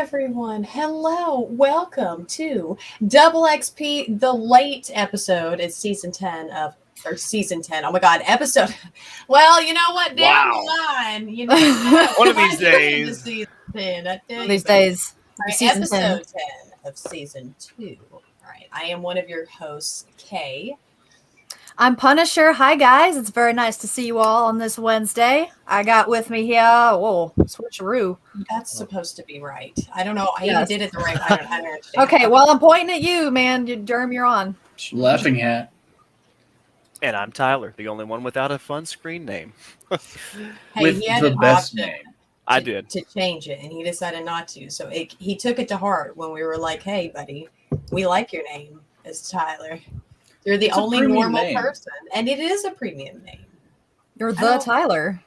everyone. Hello. Welcome to DoubleXP, the late episode. It's season 10 of, or season 10. Oh my God, episode. Well, you know what? Down the line, you know. One of these days. Season 10, I tell One of you, these buddy. days. All right, Season episode 10. 10 of season 2. All right. I am one of your hosts, Kay. I'm Punisher. Hi, guys. It's very nice to see you all on this Wednesday. I got with me here, switcheroo. That's supposed to be right. I don't know. I Yes. even did it the right way. I don't understand. Okay, well, I'm pointing at you, man. Derm, you're on. Laughing hat. And I'm Tyler, the only one without a fun screen name. Hey, With he had the an best option. name. I did. To change it, and he decided not to. So he took it to heart when we were like, "Hey, buddy, we like your name as Tyler. You're the It's a only premium normal name. person, and it is a premium name. You're I the don't- Tyler.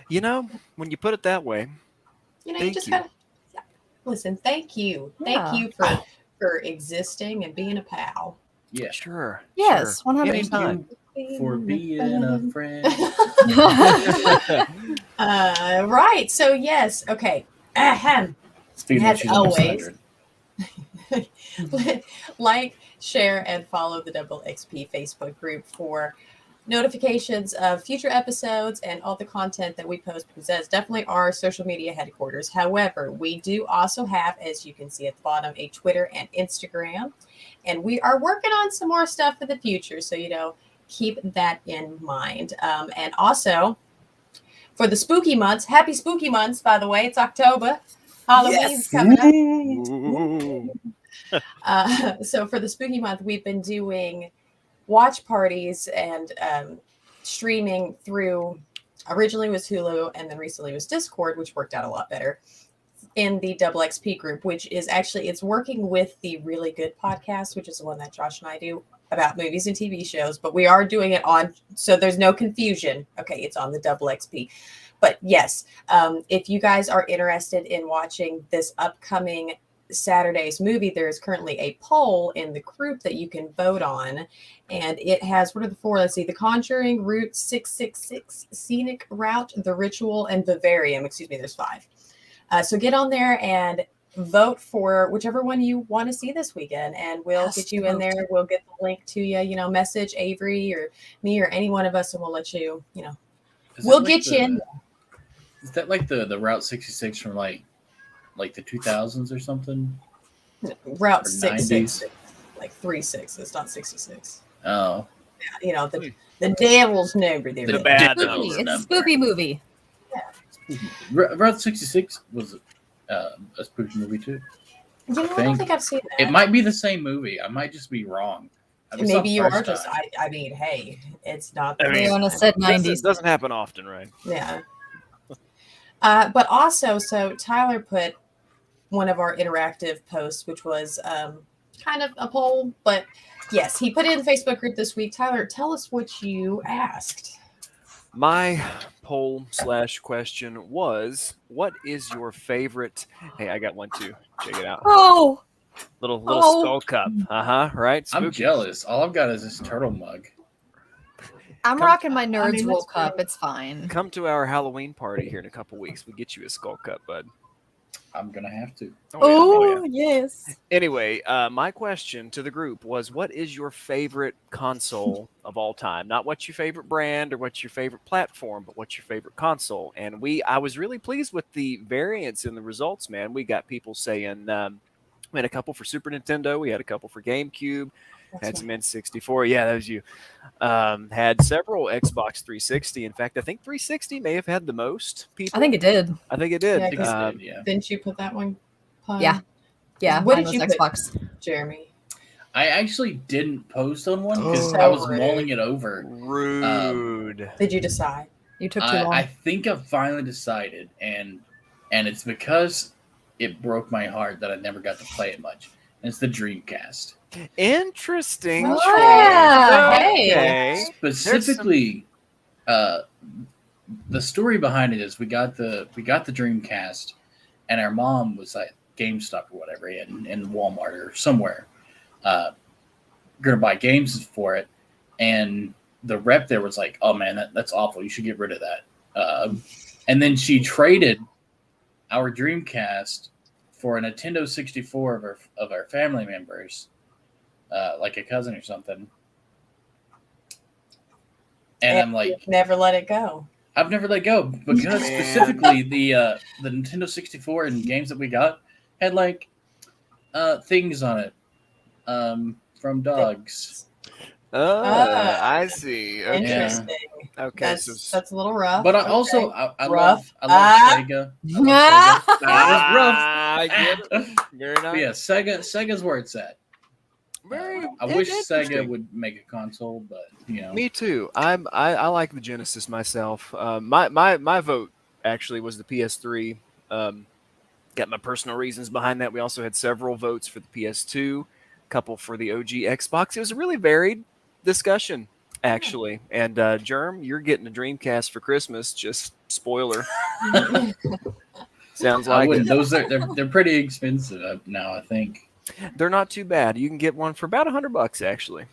You know, when you put it that way, You know, Thank you just you. gotta listen. Thank you, Yeah. thank you for existing and being a pal. Yeah. sure. Yes, sure. 100%. Anytime. For being a friend. Right. So yes. Okay. Ahem. Speaking As of, she's almost always. 100. Like, share, and follow the Double XP Facebook group for notifications of future episodes and all the content that we post, because that's definitely our social media headquarters. However, we do also have, as you can see at the bottom, a Twitter and Instagram, and we are working on some more stuff for the future. So, keep that in mind. And also, for the spooky months, happy spooky months, by the way. It's October. Halloween's coming up. Ooh. So for the spooky month, we've been doing watch parties and streaming through, originally was Hulu, and then recently was Discord, which worked out a lot better in the Double XP group, which is actually, it's working with the Really Good podcast, which is the one that Josh and I do about movies and TV shows, but we are doing it on, so there's no confusion. Okay, it's on the Double XP. But yes, if you guys are interested in watching this upcoming Saturday's movie, there is currently a poll in the group that you can vote on, and it has, what are the four? Let's see: The Conjuring, Route 666, Scenic Route, The Ritual, and Vivarium. Excuse me, there's 5. So get on there and vote for whichever one you want to see this weekend, and we'll get you in there. We'll get the link to you. Message Avery or me or any one of us, and we'll let you. Is We'll that get you in. Is that like the Route 66 from like the 2000s or something? Route Or 666, like 36. It's not 66. Oh. The devil's number there. The bad Spooky. number. It's a spooky movie. Route 66 was a spooky movie too. I don't think I've seen that. It might be the same movie. I might just be wrong. I saw Maybe it you first are just. time. I mean, hey, it's not. I mean, Leona said It 90s. doesn't happen often, right? Yeah. But also, so Tyler put one of our interactive posts, which was kind of a poll, but yes, he put it in the Facebook group this week. Tyler, tell us what you asked. My poll / question was, what is your favorite? Hey, I got one too. Check it out. Oh, Little Oh. skull cup. Right? I'm Spooky. jealous. All I've got is this turtle mug. I'm Come- rocking my Nerds mean, World that's Cup. great. It's fine. Come to our Halloween party here in a couple weeks. We'll get you a skull cup, bud. I'm gonna have to. Oh, yes. Anyway, my question to the group was, what is your favorite console of all time? Not what's your favorite brand or what's your favorite platform, but what's your favorite console? And I was really pleased with the variance in the results, man. We got people saying, we had a couple for Super Nintendo. We had a couple for GameCube. Had some N64. Yeah, that was you. Had several Xbox 360. In fact, I think 360 may have had the most people. I think it did. I think it did. Yeah, 'cause Yeah. Didn't you put that one? Pun? Yeah. Yeah. What mine did was you put? Xbox? Jeremy. I actually didn't post on one because Oh. I was So rude. mulling it over. Rude. Did you decide? You took too long. I think I finally decided, and it's because it broke my heart that I never got to play it much. And it's the Dreamcast. Interesting. Oh, choice. yeah. Okay. Specifically, the story behind it is we got the Dreamcast, and our mom was at GameStop or whatever in Walmart or somewhere, gonna buy games for it, and the rep there was like, "Oh man, that's awful. You should get rid of that." And then she traded our Dreamcast for a Nintendo 64 of our family members, like a cousin or something. And I'm like, never let it go. I've never let go because specifically the Nintendo 64 and games that we got had like things on it from dogs. Oh, I see. Okay. Interesting. Okay. That's a little rough. But I Okay. also I Rough. love Sega. That was rough. I get it. Very nice. But yeah, Sega's where it's at. I wish Sega would make a console, but you know. Me too. I like the Genesis myself. My vote actually was the PS3. Got my personal reasons behind that. We also had several votes for the PS2, a couple for the OG Xbox. It was a really varied discussion, actually. And Germ, you're getting a Dreamcast for Christmas. Just spoiler. Sounds like it. Those they're pretty expensive now, I think. They're not too bad. You can get one for about $100 actually.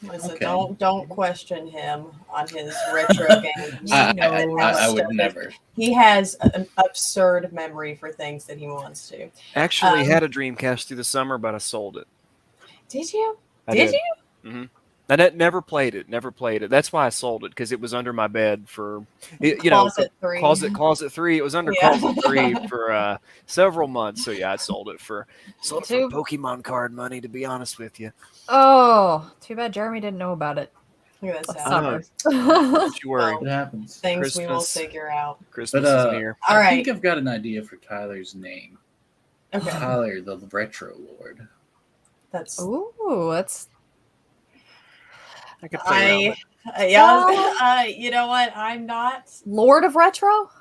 Listen, Okay. don't question him on his retro games. I would never. He has an absurd memory for things that he wants to. Actually, had a Dreamcast through the summer, but I sold it. Did you? I Did you? Mm-hmm. I never played it. That's why I sold it, because it was under my bed for, Closet 3. Closet 3. It was under Closet 3 for several months. So yeah, I sold it for Pokemon card money, to be honest with you. Oh, too bad Jeremy didn't know about it. Look at that Last sound. summer. Don't you worry. It happens. Things we will Christmas. figure out. Christmas But is near. All I right. think I've got an idea for Tyler's name. Okay. Tyler, the Retro Lord. That's Ooh, that's I could play around with you know what? I'm not. Lord of Retro.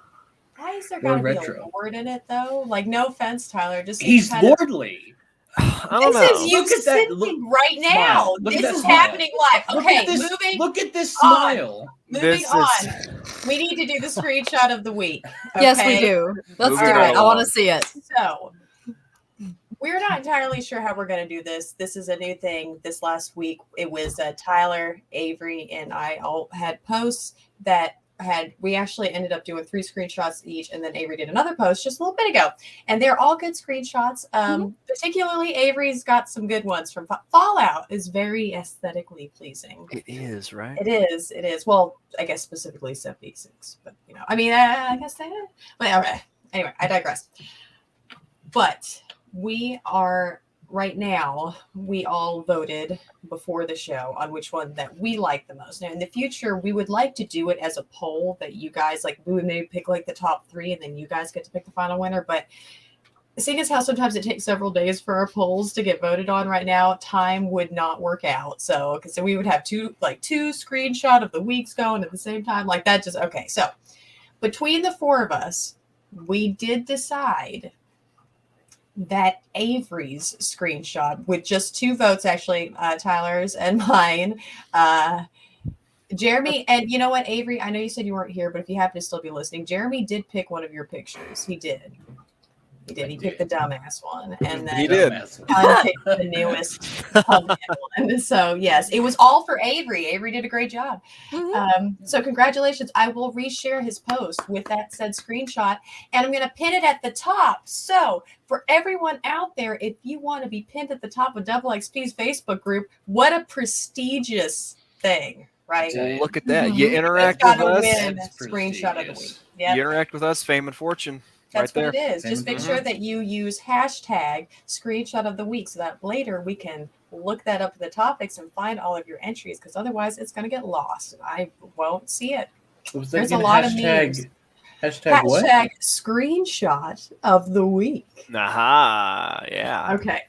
Why is there Lord gotta be Retro. a word in it though? Like, no offense, Tyler. Just He's kind of- it. lordly. I don't This know. is you Look at that- sitting right now. smile. Look at This that is smile. happening live. Okay, Look at this on. smile. moving This on. is- We need to do the screenshot of the week. Yes, we okay? do. Let's Moving do it. right I want along. to see it. So we're not entirely sure how we're going to do this. This is a new thing. This last week, it was Tyler, Avery, and I all had posts that we actually ended up doing 3 screenshots each, and then Avery did another post just a little bit ago, and they're all good screenshots. Particularly Avery's got some good ones from Fallout. Is very aesthetically pleasing. It is, right? It is. Well, I guess specifically 76, but I mean, I guess that. But all right. Anyway, I digress. But we are right now. We all voted before the show on which one that we like the most. Now, in the future, we would like to do it as a poll that you guys like. We would maybe pick like the top 3, and then you guys get to pick the final winner. But seeing as how sometimes it takes several days for our polls to get voted on right now, time would not work out. So we would have two screenshot of the weeks going at the same time, like that. Just okay. So between the 4 of us, we did decide that Avery's screenshot, with just 2 votes, actually, Tyler's and mine, Jeremy, and you know what, Avery, I know you said you weren't here, but if you happen to still be listening, Jeremy did pick one of your pictures. He did. He picked the dumbass one, and then He did. I picked the newest pumpkin one. So yes, it was all for Avery. Avery did a great job. So congratulations. I will reshare his post with that said screenshot, and I'm going to pin it at the top. So for everyone out there, if you want to be pinned at the top of DoubleXP's Facebook group, what a prestigious thing, right? Look at that. You It's interact got with to us. win That's screenshot of the week. prestigious. Yep. You interact with us, fame and fortune. That's right what there. it is. Just make sure that you use hashtag screenshot of the week so that later we can look that up in the topics and find all of your entries, because otherwise it's going to get lost. I won't see it. There's a lot of memes. Hashtag what? Hashtag screenshot of the week. Aha. Yeah. Okay.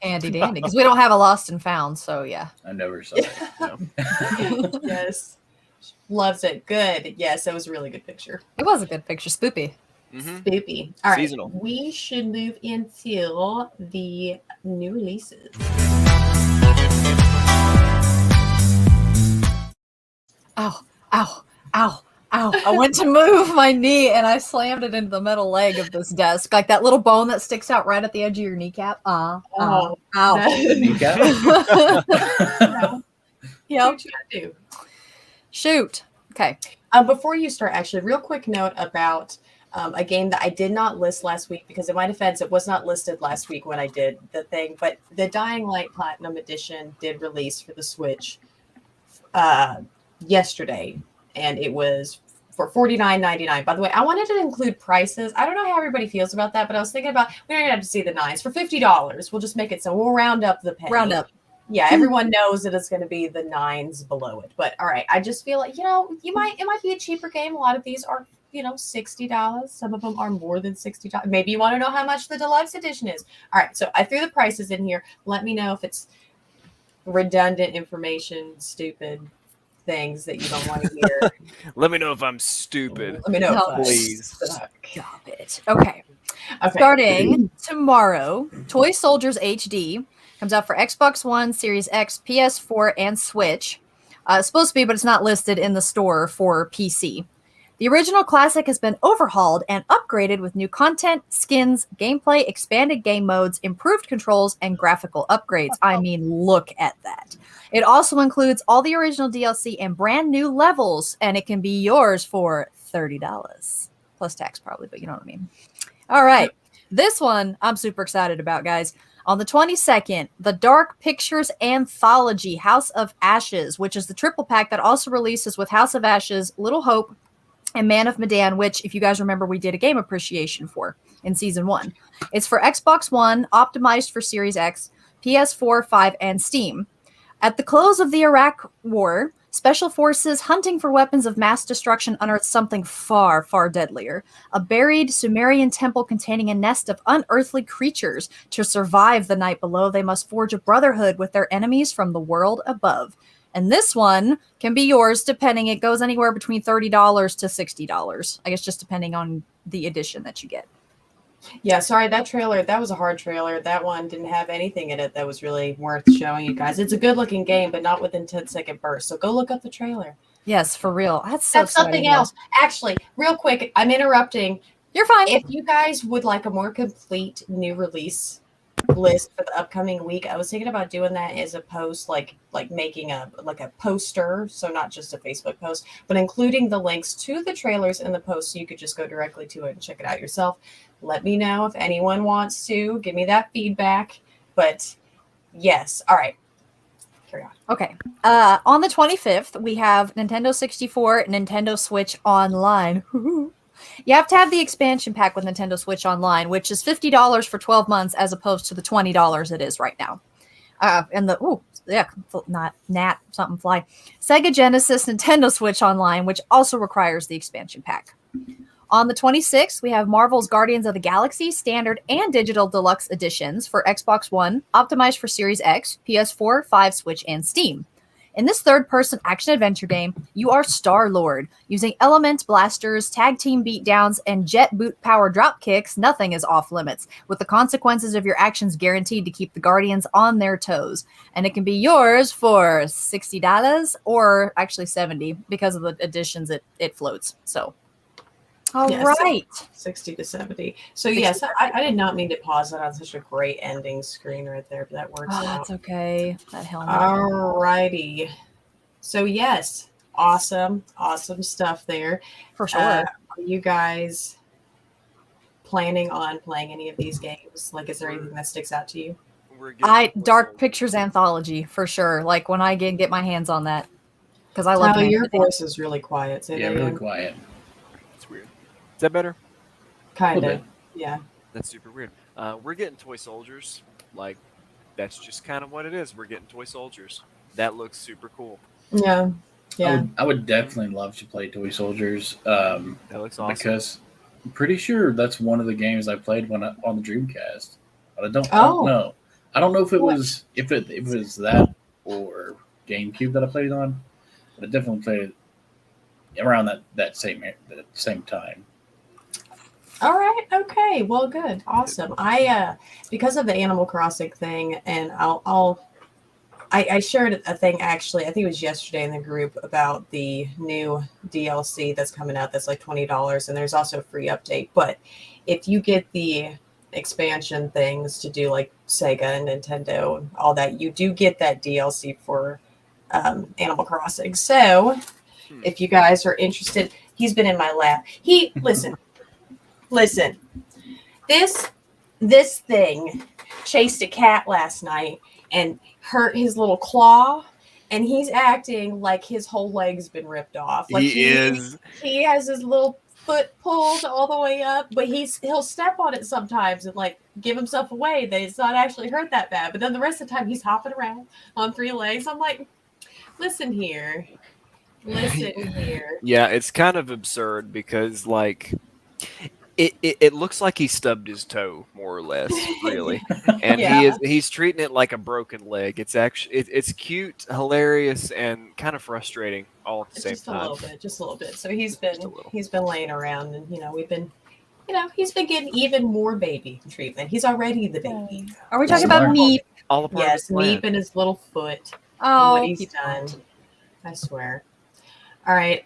Handy dandy. Because we don't have a lost and found, so yeah. I never saw it. Yes. Loves it. Good. Yes, that was a really good picture. It was a good picture. Spoopy. Mm-hmm. Spoopy. All right. Seasonal. We should move into the new releases. Ow, ow, ow, ow. I went to move my knee and I slammed it into the metal leg of this desk. Like that little bone that sticks out right at the edge of your kneecap. Ow. Kneecap? No. Yep. What you gotta do? Shoot. Okay. Before you start, actually, real quick note about a game that I did not list last week because, in my defense, it was not listed last week when I did the thing. But the Dying Light Platinum Edition did release for the Switch yesterday, and it was for $49.99. By the way, I wanted to include prices. I don't know how everybody feels about that, but I was thinking about we don't even have to see the nines for $50. We'll just make it so we'll round up the penny. Round up. Yeah, everyone knows that it's going to be the nines below it. But all right, I just feel like it might be a cheaper game. A lot of these are $60. Some of them are more than $60. Maybe you want to know how much the deluxe edition is. All right, so I threw the prices in here. Let me know if it's redundant information, stupid things that you don't want to hear. Let me know if I'm stupid. Let me know, No, please. Stop it. Okay. Starting tomorrow, Toy Soldiers HD comes out for Xbox One, Series X, PS4, and Switch. It's supposed to be, but it's not listed in the store for PC. The original classic has been overhauled and upgraded with new content, skins, gameplay, expanded game modes, improved controls, and graphical upgrades. I mean, look at that. It also includes all the original DLC and brand new levels, and it can be yours for $30. Plus tax, probably, but you know what I mean. All right. This one I'm super excited about, guys. On the 22nd, the Dark Pictures Anthology House of Ashes, which is the triple pack that also releases with House of Ashes, Little Hope, and Man of Medan, which, if you guys remember, we did a game appreciation for in Season 1. It's for Xbox One, optimized for Series X, PS4, 5, and Steam. At the close of the Iraq War, Special Forces hunting for weapons of mass destruction unearthed something far, far deadlier. A buried Sumerian temple containing a nest of unearthly creatures. To survive the night below, they must forge a brotherhood with their enemies from the world above. And this one can be yours depending. It goes anywhere between $30 to $60. I guess just depending on the edition that you get. Yeah, sorry, that was a hard trailer. That one didn't have anything in it that was really worth showing you guys. It's a good looking game, but not within 10-second bursts. So go look up the trailer. Yes, for real. That's something else. Actually, real quick, I'm interrupting. You're fine. If you guys would like a more complete new release list for the upcoming week, I was thinking about doing that as a post, like making a poster, so not just a Facebook post, but including the links to the trailers in the post so you could just go directly to it and check it out yourself. Let me know if anyone wants to give me that feedback. But yes, all right, carry on. Okay. On the 25th, we have Nintendo 64, Nintendo Switch Online. You have to have the expansion pack with Nintendo Switch Online, which is $50 for 12 months as opposed to the $20 it is right now. Something fly. Sega Genesis, Nintendo Switch Online, which also requires the expansion pack. On the 26th, we have Marvel's Guardians of the Galaxy Standard and Digital Deluxe Editions for Xbox One, optimized for Series X, PS4, 5, Switch, and Steam. In this third-person action-adventure game, you are Star-Lord. Using element blasters, tag team beatdowns, and jet boot power drop kicks, nothing is off-limits, with the consequences of your actions guaranteed to keep the Guardians on their toes. And it can be yours for $60 or actually $70 because of the additions it floats. So, all right. 60 to 70. So yes, I did not mean to pause it on such a great ending screen right there, but that works out. That's okay. That helmet. All righty. So yes, awesome stuff there. For sure. Are you guys planning on playing any of these games? Like, is there anything that sticks out to you? Dark Pictures Anthology, for sure. Like, when I get my hands on that. Because I love your voice is really quiet. Really quiet. It's weird. Is that better? Kind of. Yeah. That's super weird. We're getting Toy Soldiers. Like, that's just kind of what it is. We're getting Toy Soldiers. That looks super cool. Yeah. Yeah. I would definitely love to play Toy Soldiers. That looks awesome. Because I'm pretty sure that's one of the games I played on the Dreamcast. But I don't know. I don't know if it was that or GameCube that I played it on. But I definitely played it around that same time. All right. Okay. Well, good. Awesome. I because of the Animal Crossing thing, and I shared a thing actually. I think it was yesterday in the group about the new DLC that's coming out. That's like $20, and there's also a free update. But if you get the expansion things to do like Sega and Nintendo and all that, you do get that DLC for Animal Crossing. So if you guys are interested, he's been in my lap. Listen. Listen, this thing chased a cat last night and hurt his little claw, and he's acting like his whole leg's been ripped off. Like He is. He has his little foot pulled all the way up, but he'll step on it sometimes and like give himself away that it's not actually hurt that bad. But then the rest of the time he's hopping around on 3 legs. I'm like, listen here. Yeah, it's kind of absurd because like it looks like he stubbed his toe more or less, really, and Yeah. he's treating it like a broken leg. It's actually it's cute, hilarious, and kind of frustrating all at the same time. Just a little bit. So he's been a little. he's been laying around, and he's been getting even more baby treatment. He's already the baby. Are we talking Smart. about Meep? All a part of Yes, his plan. Meep and his little foot. Oh, What he's he's done. I swear. All right.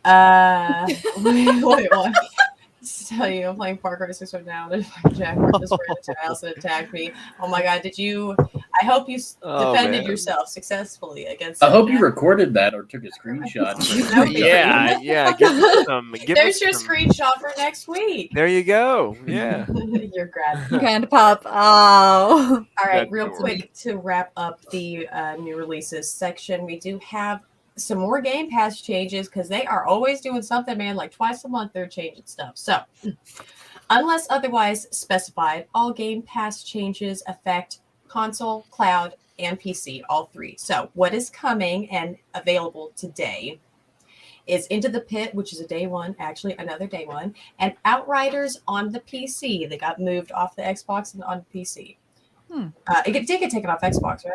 Wait, what? Just tell you, I'm playing Far Cry 6 right now. There's a jaguar just ran into the house and attacked me. Oh my god! I hope you defended man. yourself successfully against. I that hope you jaguar. recorded that or took a screenshot. No, Yeah. Give us some. There's your screenshot for next week. There you go. Yeah. You're grad. Grand Pop. Oh. All right, That's real adorable. quick to wrap up the new releases section, we do have some more Game Pass changes because they are always doing something, man. Like twice a month, they're changing stuff. So, unless otherwise specified, all Game Pass changes affect console, cloud, and PC, all three. So, what is coming and available today is Into the Pit, which is a day one, actually another day one, and Outriders on the PC. They got moved off the Xbox and on PC. It did get taken off Xbox, right?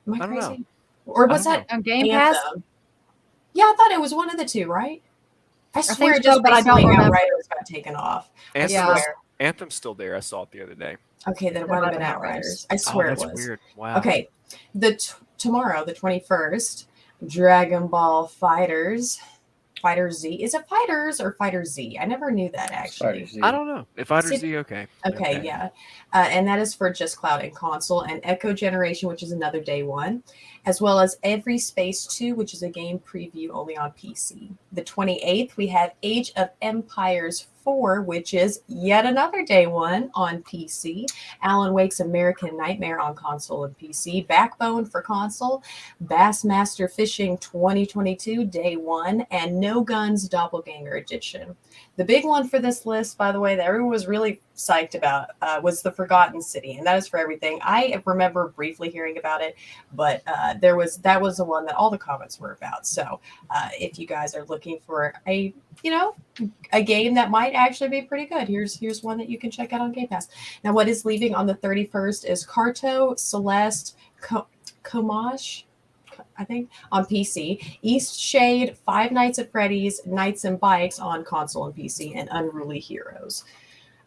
Am I I don't crazy? know. Or was I that On Game Pass? Anthem? Yeah, I thought it was one of the two, right? I swear, think just so, but I don't recently remember. Outriders got taken off. Anthem Yeah. was- Anthem's still there. I saw it the other day. Okay, then it might have been Outriders. I Oh, swear it that's was. weird. Wow. Okay, tomorrow, the 21st, Dragon Ball Fighters. Fighter Z. Is it Fighters or Fighter Z? I never knew that actually. I don't know. If Fighter See- Z, okay. Okay, yeah. And that is for just cloud and console, and Echo Generation, which is another day one, as well as Every Space 2, which is a game preview only on PC. The 28th, we have Age of Empires 4, which is yet another day one on PC. Alan Wake's American Nightmare on console and PC. Backbone for console. Bassmaster Fishing 2022, day one, and No Guns Doppelganger Edition. The big one for this list, by the way, that everyone was really psyched about was the Forgotten City, and that is for everything. I remember briefly hearing about it, but that was the one that all the comments were about. So if you guys are looking for a game that might actually be pretty good, here's one that you can check out on Game Pass. Now, what is leaving on the 31st is Carto, Celeste, Comash, I think, on PC, East Shade, Five Nights at Freddy's, Knights and Bikes on console and PC, and Unruly Heroes.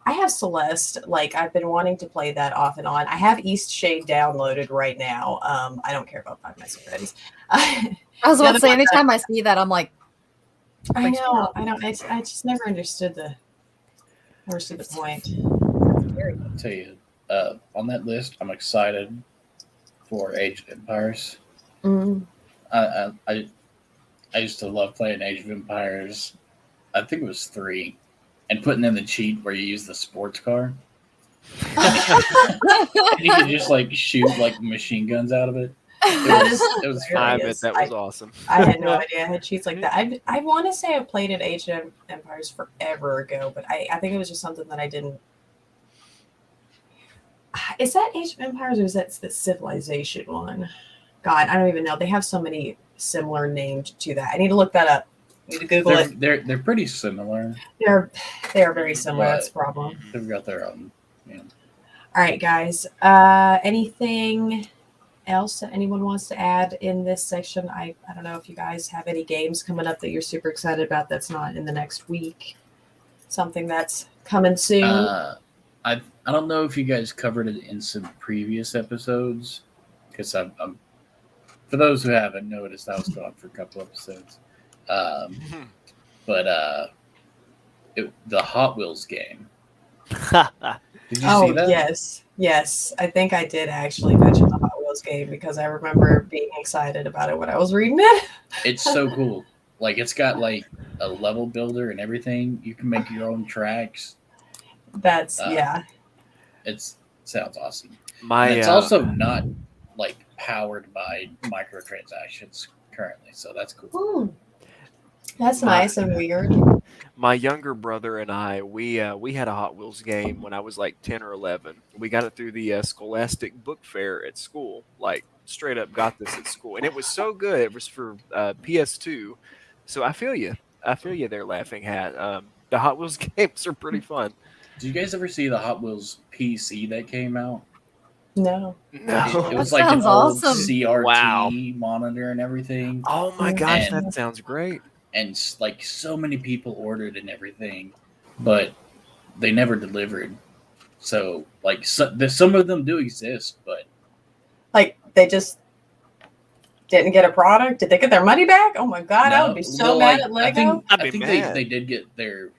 I have Celeste. Like, I've been wanting to play that off and on. I have East Shade downloaded right now. I don't care about Five Nights at Freddy's. I was about to say, anytime I see that, I'm like, I know. I just never understood the point. I'll tell you, on that list, I'm excited for Age of Empires. Mm. I used to love playing Age of Empires. I think it was 3, and putting in the cheat where you use the sports car. And you could just like shoot like machine guns out of it. It was fun. I bet that was awesome. I had no idea I had cheats like that. I want to say I played at Age of Empires forever ago, but I think it was just something that I didn't. Is that Age of Empires or is that the Civilization one? God, I don't even know. They have so many similar named to that. I need to look that up. I need to Google it. They're pretty similar. They are very similar. That's the problem. They've got their own. All right, guys. Anything else that anyone wants to add in this section? I don't know if you guys have any games coming up that you're super excited about that's not in the next week. Something that's coming soon. I don't know if you guys covered it in some previous episodes, because I'm for those who haven't noticed, I was gone for a couple episodes. But the Hot Wheels game. Did you see that? Yes. I think I did actually mention the Hot Wheels game because I remember being excited about it when I was reading it. It's so cool. Like, it's got like a level builder and everything. You can make your own tracks. That's yeah. It sounds awesome. My And it's also not like powered by microtransactions currently, so that's cool. That's nice and weird. My younger brother and I, we had a Hot Wheels game when I was like 10 or 11. We got it through the Scholastic Book Fair at school. Like straight up got this at school, and it was so good. It was for PS2. So I feel you. There, Laughing Hat. The Hot Wheels games are pretty fun. Did you guys ever see the Hot Wheels PC that came out? No. No. It was That like an sounds old awesome. CRT Wow. monitor and everything. Oh my gosh, And- that sounds great. And like so many people ordered and everything, but they never delivered. So like some of them do exist, but Like they just didn't get a product. Did they get their money back? Oh my god, I would be so mad at Lego. I'd I be think mad. they did get their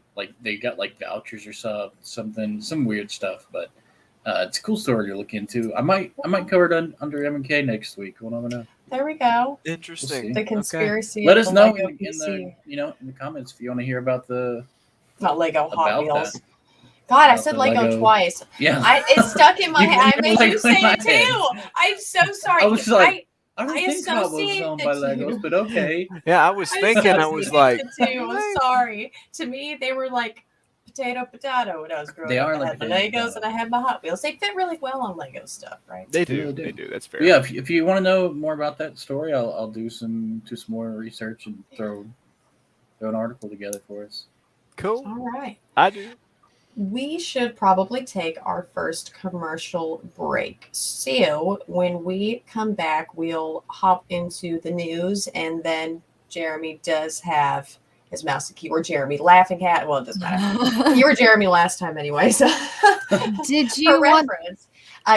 they got like vouchers or some weird stuff, but it's a cool story to look into. I might cover it under M&K next week. We'll never know. There we go. Interesting. The Okay. conspiracy. Let of us the know Lego in PC. the in the comments if you want to hear about the Not Lego Hot about Wheels. that. God, I About said the Lego Lego. twice. Yeah. It's stuck in my You- head. I you're made like you say in my it too. head. I'm so sorry. I was like, I don't I think Hot Wheels is associate owned the by two. Legos, but okay. Yeah, I was thinking. I was like, the two. I'm sorry. To me, they were like potato when I was growing They up. are I like had the potato, Legos and I had my Hot Wheels. They fit really well on Lego stuff, right? they Yeah, do. they They do. do. That's fair. But yeah, if you want to know more about that story, I'll do some more research and throw an article together for us. Cool. All right. I do. We should probably take our first commercial break. So when we come back, we'll hop into the news, and then Jeremy does have his mouse key, or Jeremy Laughing Hat. Well, it doesn't matter. You were Jeremy last time anyway, so Did for you want? reference.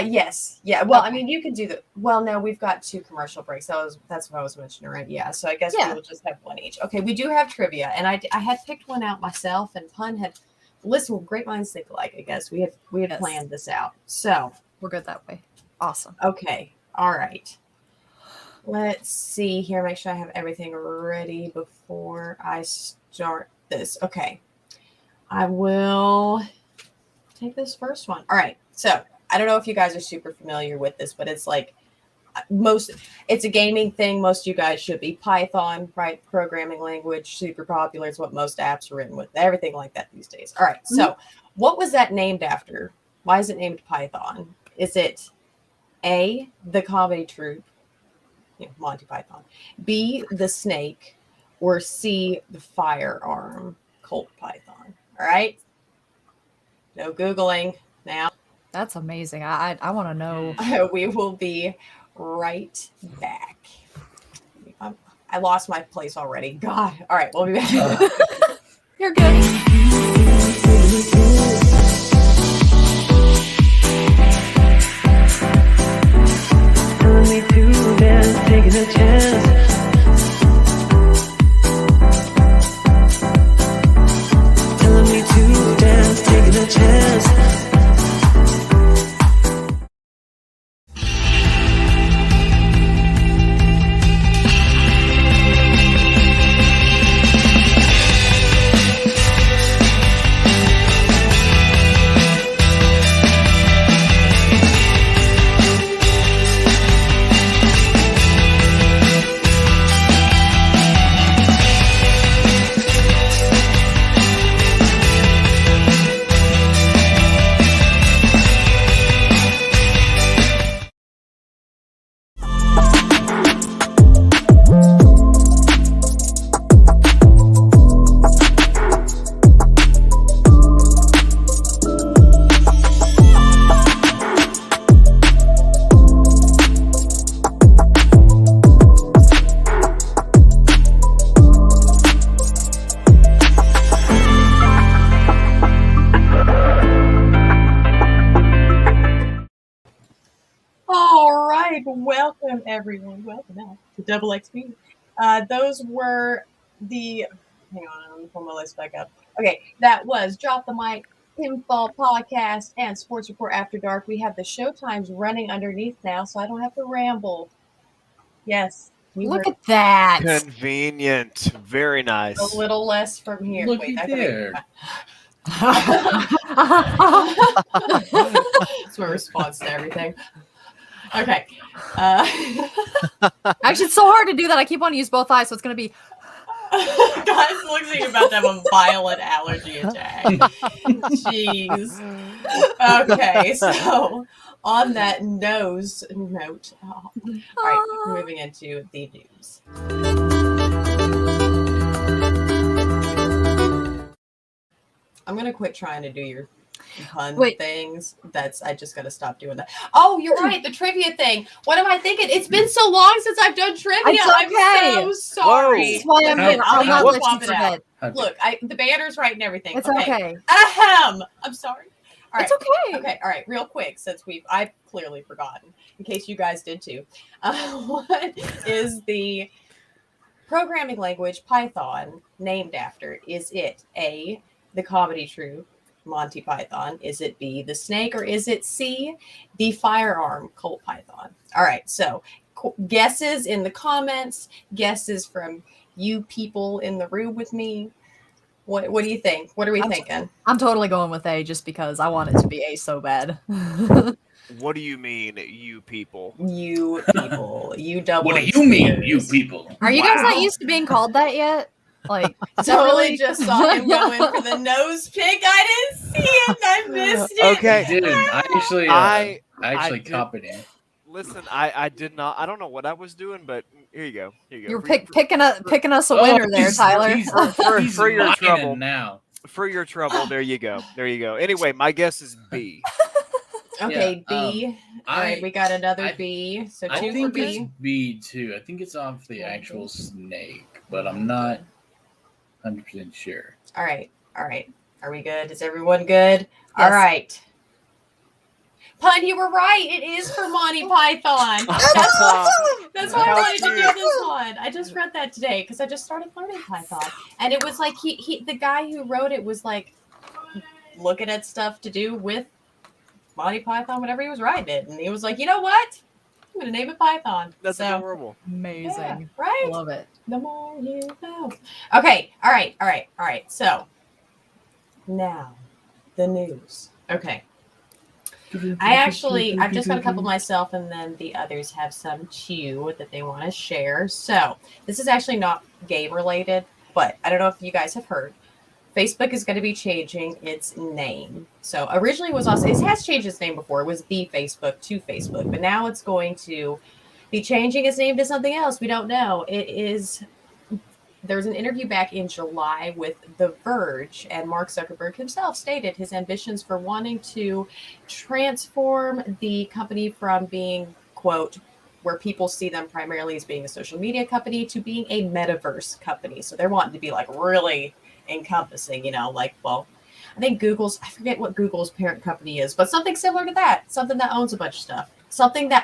Yes. Yeah. Well, I mean, you could do the. Well, no, we've got 2 commercial breaks. That's what I was mentioning, right? Yeah. So I guess Yeah. we will just have 1 each. Okay. We do have trivia, and I had picked one out myself, and Pun had. Listen, great minds think alike. I guess we had Yes. planned this out. So We're good that way. Awesome. okay. All right. Let's see here. Make sure I have everything ready before I start this. Okay. I will take this first one. All right. So I don't know if you guys are super familiar with this, but it's like it's a gaming thing. Most of you guys should be. Python, right? Programming language, super popular. It's what most apps are written with. Everything like that these days. All right. So what was that named after? Why is it named Python? Is it A, the comedy troupe, Monty Python, B, the snake, or C, the firearm, Colt Python? All right. No Googling now. That's amazing. I want to know. We will be right back. I lost my place already. God. All right. We'll be back. You're good. Telling me to dance, taking a chance. Telling me to dance, taking a chance. All right. Welcome, everyone. Welcome back to DoubleXP. Those were the. Hang on. Let me pull my list back up. Okay. That was Drop the Mic, Pinfall Podcast, and Sports Report After Dark. We have the show times running underneath now, so I don't have to ramble. Yes. You Look heard at that. Convenient. Very nice. a little less from here. Looky I gotta there. make That's my response to everything. Okay. Actually, it's so hard to do that. I keep wanting to use both eyes, so it's going to be. Guys, looks like you're about to have a violent allergy attack. Jeez. Okay, so on that note, all right, moving into the news. I'm gonna quit trying to do your pun things. I just gotta stop doing that. Oh, you're right, the trivia thing. What am I thinking? It's been so long since I've done trivia. I'm so sorry. That's why I'm not let you forget. Look, the banner's right and everything. It's okay. Ahem. I'm sorry. All right. It's okay. Okay. All right. Real quick, since I've clearly forgotten, in case you guys did too. What is the programming language Python named after? Is it A, the comedy troupe Monty Python? Is it B, the snake? Or is it C, the firearm Colt Python? All right. So guesses in the comments, guesses from you people in the room with me. What do you think? What are we thinking? I'm totally going with A just because I want it to be A so bad. What do you mean, you people? You people. You double. What do you mean, you people? Are you guys not used to being called that yet? Like, totally just saw him going for the nose pick. I didn't see it. I missed it. Okay. I didn't. I actually copied it. Listen, I did not. I don't know what I was doing, but here you go. Here you go. You're picking us a winner there, Tyler. He's for your trouble now. For your trouble, there you go. There you go. Anyway, my guess is B. Okay, B. All right, we got another B. So two I think for B. it's B too. I think it's off the actual snake, but I'm not 100% sure. All right. Are we good? Is everyone good? Yes. All right. Pun, you were right. It is for Monty Python. That's why I wanted to do this one. I just read that today because I just started learning Python, and it was like the guy who wrote it was like looking at stuff to do with Monty Python whenever he was writing it, and he was like, you know what? I'm gonna name it Python. That's adorable. Amazing. Yeah, right? I love it. The more you know. Okay. All right. So now the news. Okay. I've just got a couple myself, and then the others have some too that they want to share. So this is actually not game related, but I don't know if you guys have heard. Facebook is going to be changing its name. So originally it has changed its name before. It was the Facebook to Facebook, but now it's going to be changing its name to something else. We don't know. There's an interview back in July with The Verge, and Mark Zuckerberg himself stated his ambitions for wanting to transform the company from being, quote, where people see them primarily as being a social media company to being a metaverse company. So they're wanting to be like really encompassing, I think I forget what Google's parent company is, but something similar to that, something that owns a bunch of stuff. I didn't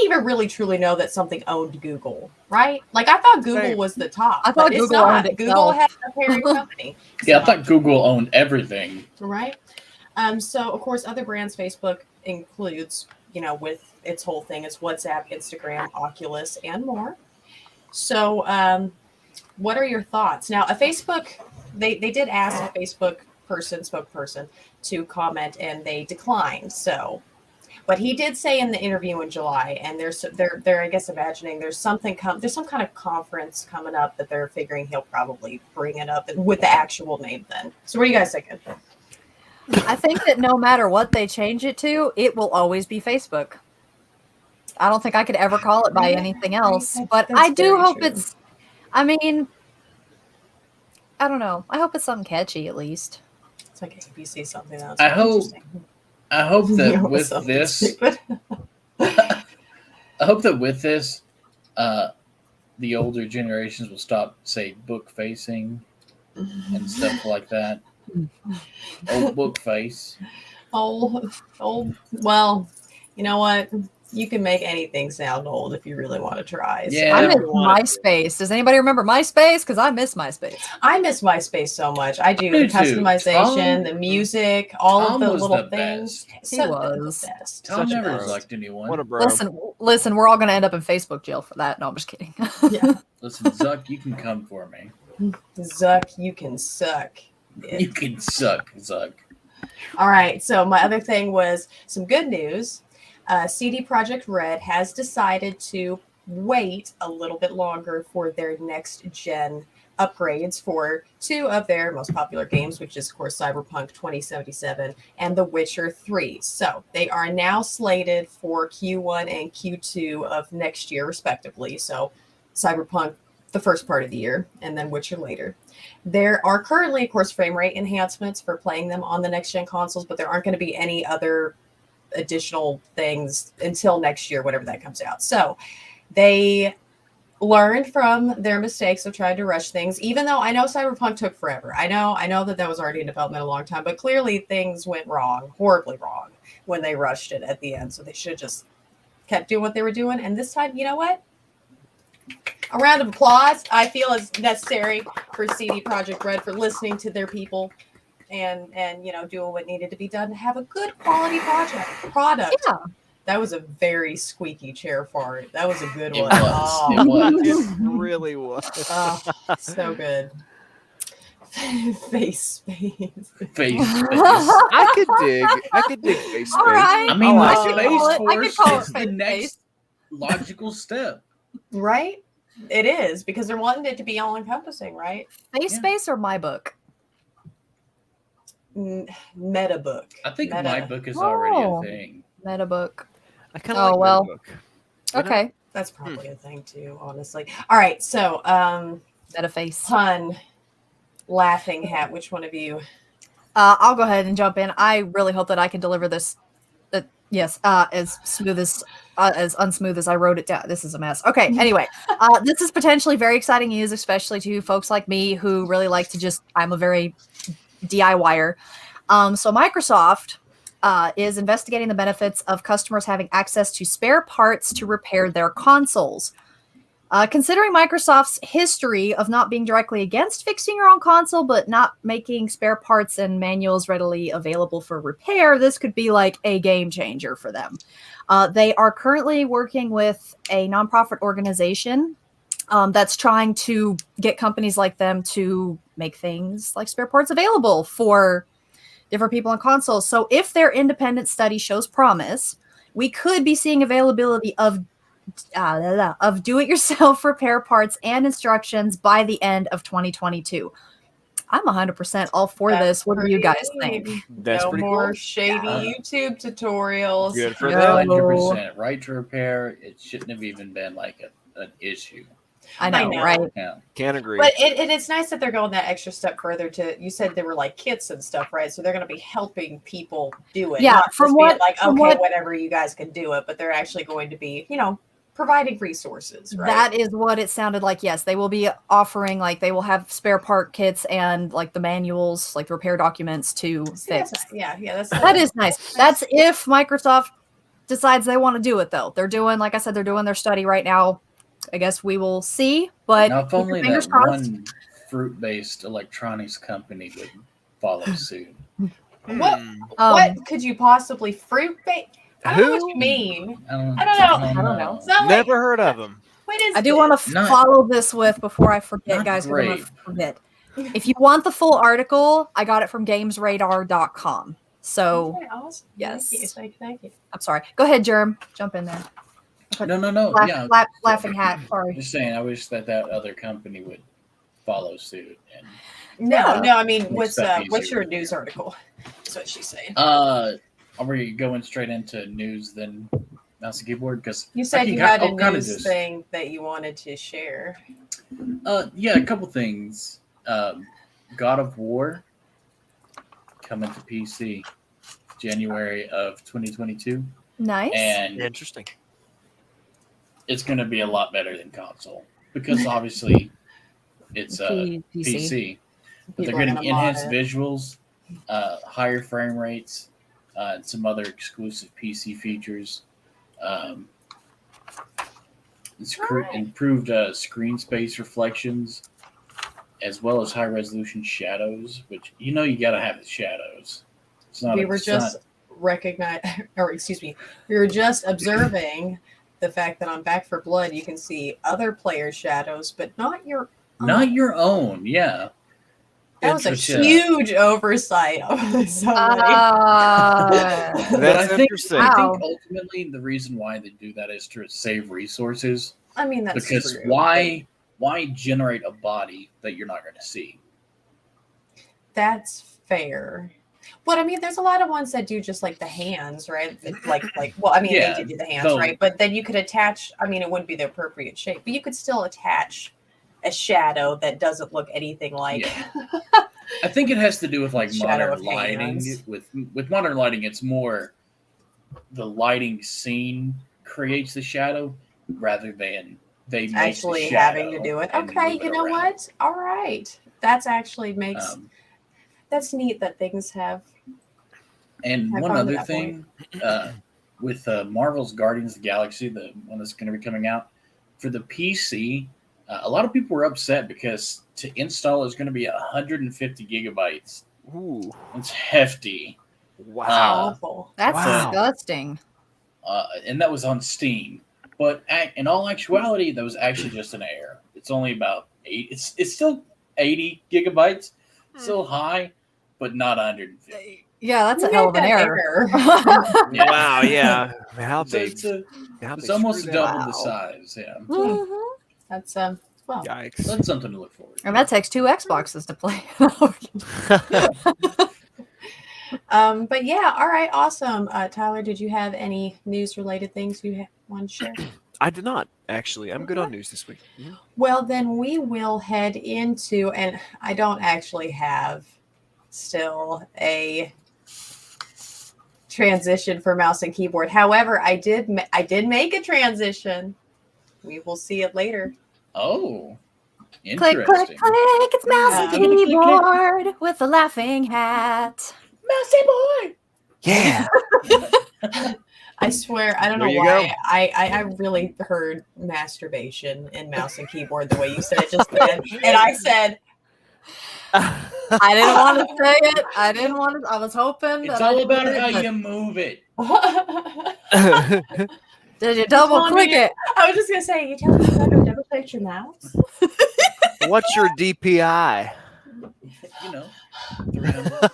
even really truly know that something owned Google, right? Like I thought Google was the top. I thought Google owned it. Google had a parent company. Yeah, I thought Google owned everything. Right. So of course other brands Facebook includes, with its whole thing is WhatsApp, Instagram, Oculus, and more. So what are your thoughts? Now a Facebook, they did ask a Facebook spokesperson to comment and they declined. But he did say in the interview in July, and they're I guess imagining there's some kind of conference coming up that they're figuring he'll probably bring it up with the actual name then. So what are you guys thinking? I think that no matter what they change it to, it will always be Facebook. I don't think I could ever call it by anything else. But I do hope it's, I don't know. I hope it's something catchy at least. It's like ABC something else. I hope that with this, the older generations will stop, say, book facing and stuff like that. Old book face. Old. Well, you know what? You can make anything sound old if you really want to try. Yeah. I miss MySpace. Does anybody remember MySpace? Because I miss MySpace. I miss MySpace so much. I do. The customization, the music, all of the little things. He was. The best. Tom never liked anyone. What a bro. Listen, we're all going to end up in Facebook jail for that. No, I'm just kidding. Yeah. Listen, Zuck, you can come for me. Zuck, you can suck. You can suck. All right. So my other thing was some good news. CD Projekt Red has decided to wait a little bit longer for their next gen upgrades for two of their most popular games, which is, of course, Cyberpunk 2077 and The Witcher 3. So they are now slated for Q1 and Q2 of next year, respectively. So Cyberpunk the first part of the year, and then Witcher later. There are currently, of course, frame rate enhancements for playing them on the next gen consoles, but there aren't going to be any other additional things until next year, whenever that comes out. So they learned from their mistakes of trying to rush things, even though I know Cyberpunk took forever. I know that was already in development a long time, but clearly things went wrong, horribly wrong, when they rushed it at the end. So they should have just kept doing what they were doing. And this time, you know what? A round of applause, I feel, is necessary for CD Projekt Red for listening to their people and doing what needed to be done to have a good quality product. Yeah. That was a very squeaky chair fart. That was a good one. It really was. Oh, so good. Face space. I could dig face space. All right. I mean, I Space could call Force it is the next face. logical step. Right? It is, because they're wanting it to be all encompassing, right? Face space or my book? Meta book. I think my book is already a thing. Meta book. I kind of like Meta book. Okay. That's probably a thing too, honestly. All right, so Meta face. Pun, laughing hat. Which one of you? I'll go ahead and jump in. I really hope that I can deliver this. As smooth as unsmooth as I wrote it down. This is a mess. Okay. Anyway, this is potentially very exciting news, especially to folks like me who really like to I'm a very DIYer. So Microsoft is investigating the benefits of customers having access to spare parts to repair their consoles. Considering Microsoft's history of not being directly against fixing your own console, but not making spare parts and manuals readily available for repair, this could be like a game changer for them. They are currently working with a nonprofit organization that's trying to get companies like them to make things like spare parts available for different people on consoles. So if their independent study shows promise, we could be seeing availability of do-it-yourself repair parts and instructions by the end of 2022. I'm 100% all for this. What do you guys think? That's no pretty more cool. shady YouTube tututorials. Good for them. them. 100% right to repair. It shouldn't have even been like an issue. I know, right? Yeah. Can't agree. But it's nice that they're going that extra step further you said there were like kits and stuff, right? So they're going to be helping people do it. Yeah, not from just what, being like, whatever, you guys can do it, but they're actually going to be, providing resources, right? That is what it sounded like. Yes, they will be offering, they will have spare part kits and the manuals, the repair documents to fix. That is nice. That's if Microsoft decides they want to do it, though. They're doing, like I said, they're doing their study right now. I guess we will see. But now, if only that one fruit-based electronics company would follow suit. What could you possibly fruit-based? I don't know what you mean. I don't know. Never heard of them. What is I do want to follow this with, before I forget, guys. Great. I'm gonna forget. If you want the full article, I got it from gamesradar.com. So, okay, awesome. Yes. Thank you. I'm sorry. Go ahead, Germ. Jump in there. No. Yeah. Laughing hat. Sorry. Just saying, I wish that other company would follow suit. No. I mean, what's your news article? That's what she's saying. Are we going straight into news then, mouse and keyboard? Because you said you had a news thing that you wanted to share. Yeah, a couple things. God of War coming to PC January of 2022. Nice. And interesting. It's going to be a lot better than console because obviously it's PC. But they're getting enhanced visuals, higher frame rates, and some other exclusive PC features. Improved screen space reflections, as well as high resolution shadows. Which you got to have the shadows. We were just observing the fact that on Back 4 Blood you can see other players' shadows, but not your own. Not your own, yeah. That was a Which, huge oversight. Somebody. But That's I think interesting. I Wow. think ultimately the reason why they do that is to save resources. I mean, that's Because true. why generate a body that you're not going to see? That's fair. But I mean, there's a lot of ones that do just like the hands, right? Well, I mean, Yeah, they did do the hands, though- right? But then you could attach. I mean, it wouldn't be the appropriate shape, but you could still attach a shadow that doesn't look anything like. I think it has to do with like Shadow modern of lighting. hands. With modern lighting, it's more the lighting scene creates the shadow rather than they make Actually the shadow having to do it. and Okay, move it you know around. what? All right, that's actually makes that's neat that things have. And I've one gone to other that thing, with Marvel's Guardians of the Galaxy, the one that's going to be coming out for the PC, a lot of people were upset because to install is going to be 150 gigabytes. Ooh. It's hefty. Wow. Awful. That's Wow. disgusting. And that was on Steam. But in all actuality, that was actually just an error. It's only about 8. It's still 80 gigabytes, still high, but not 150. Yeah, that's Who a hell of made an that error. Yeah. Wow. Yeah. How So they? it's almost double the Wow. size. Yeah, Mhm. That's well. Yikes. that's something to look forward to. And that takes 2 Xboxes to play. But yeah, all right, awesome. Tyler, did you have any news related things you want to share? I did not actually. I'm good on news this week. Mhm. Well, then we will head into, and I don't actually have still a transition for mouse and keyboard. However, I did make a transition. We will see it later. Oh, Click, interesting. click, click. It's mouse and Yeah. keyboard with a laughing hat. Mousy boy. Yeah. I swear, I don't There know you why. go. I really heard masturbation in mouse and keyboard the way you said it just then. And I said, I didn't want to say it. I didn't want to. I was hoping. It's that I all didn't about do it, how but you move it. Did you double telling click me- it? I was just going to say, you telling me you never double clicked your mouse? What's your DPI? You know, 300.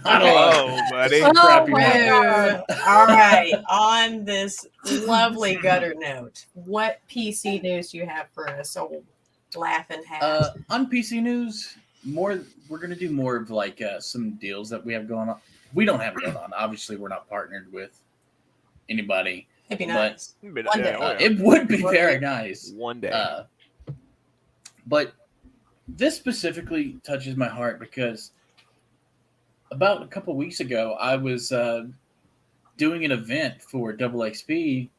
Hello, buddy. Some Oh crappy my one. God. All right. On this lovely gutter note, what PC news do you have for us, old laughing hat? On PC news, we're gonna do more of like some deals that we have going on. We don't have it going on. Obviously, we're not partnered with anybody. It'd be but- nice. One day. It would be very nice. One day. But this specifically touches my heart because about a couple weeks ago, I was doing an event for DoubleXP,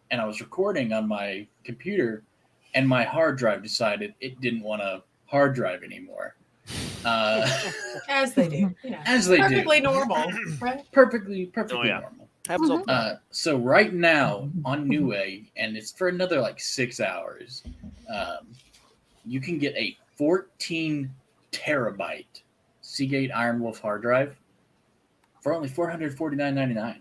and I was recording on my computer, and my hard drive decided it didn't want to hard drive anymore. As they do. You know, As they perfectly do. normal, right? Perfectly Oh, yeah. normal. Happens all the time. So right now on Newegg, and it's for another like 6 hours, you can get a 14 terabyte Seagate Iron Wolf hard drive for only $449.99.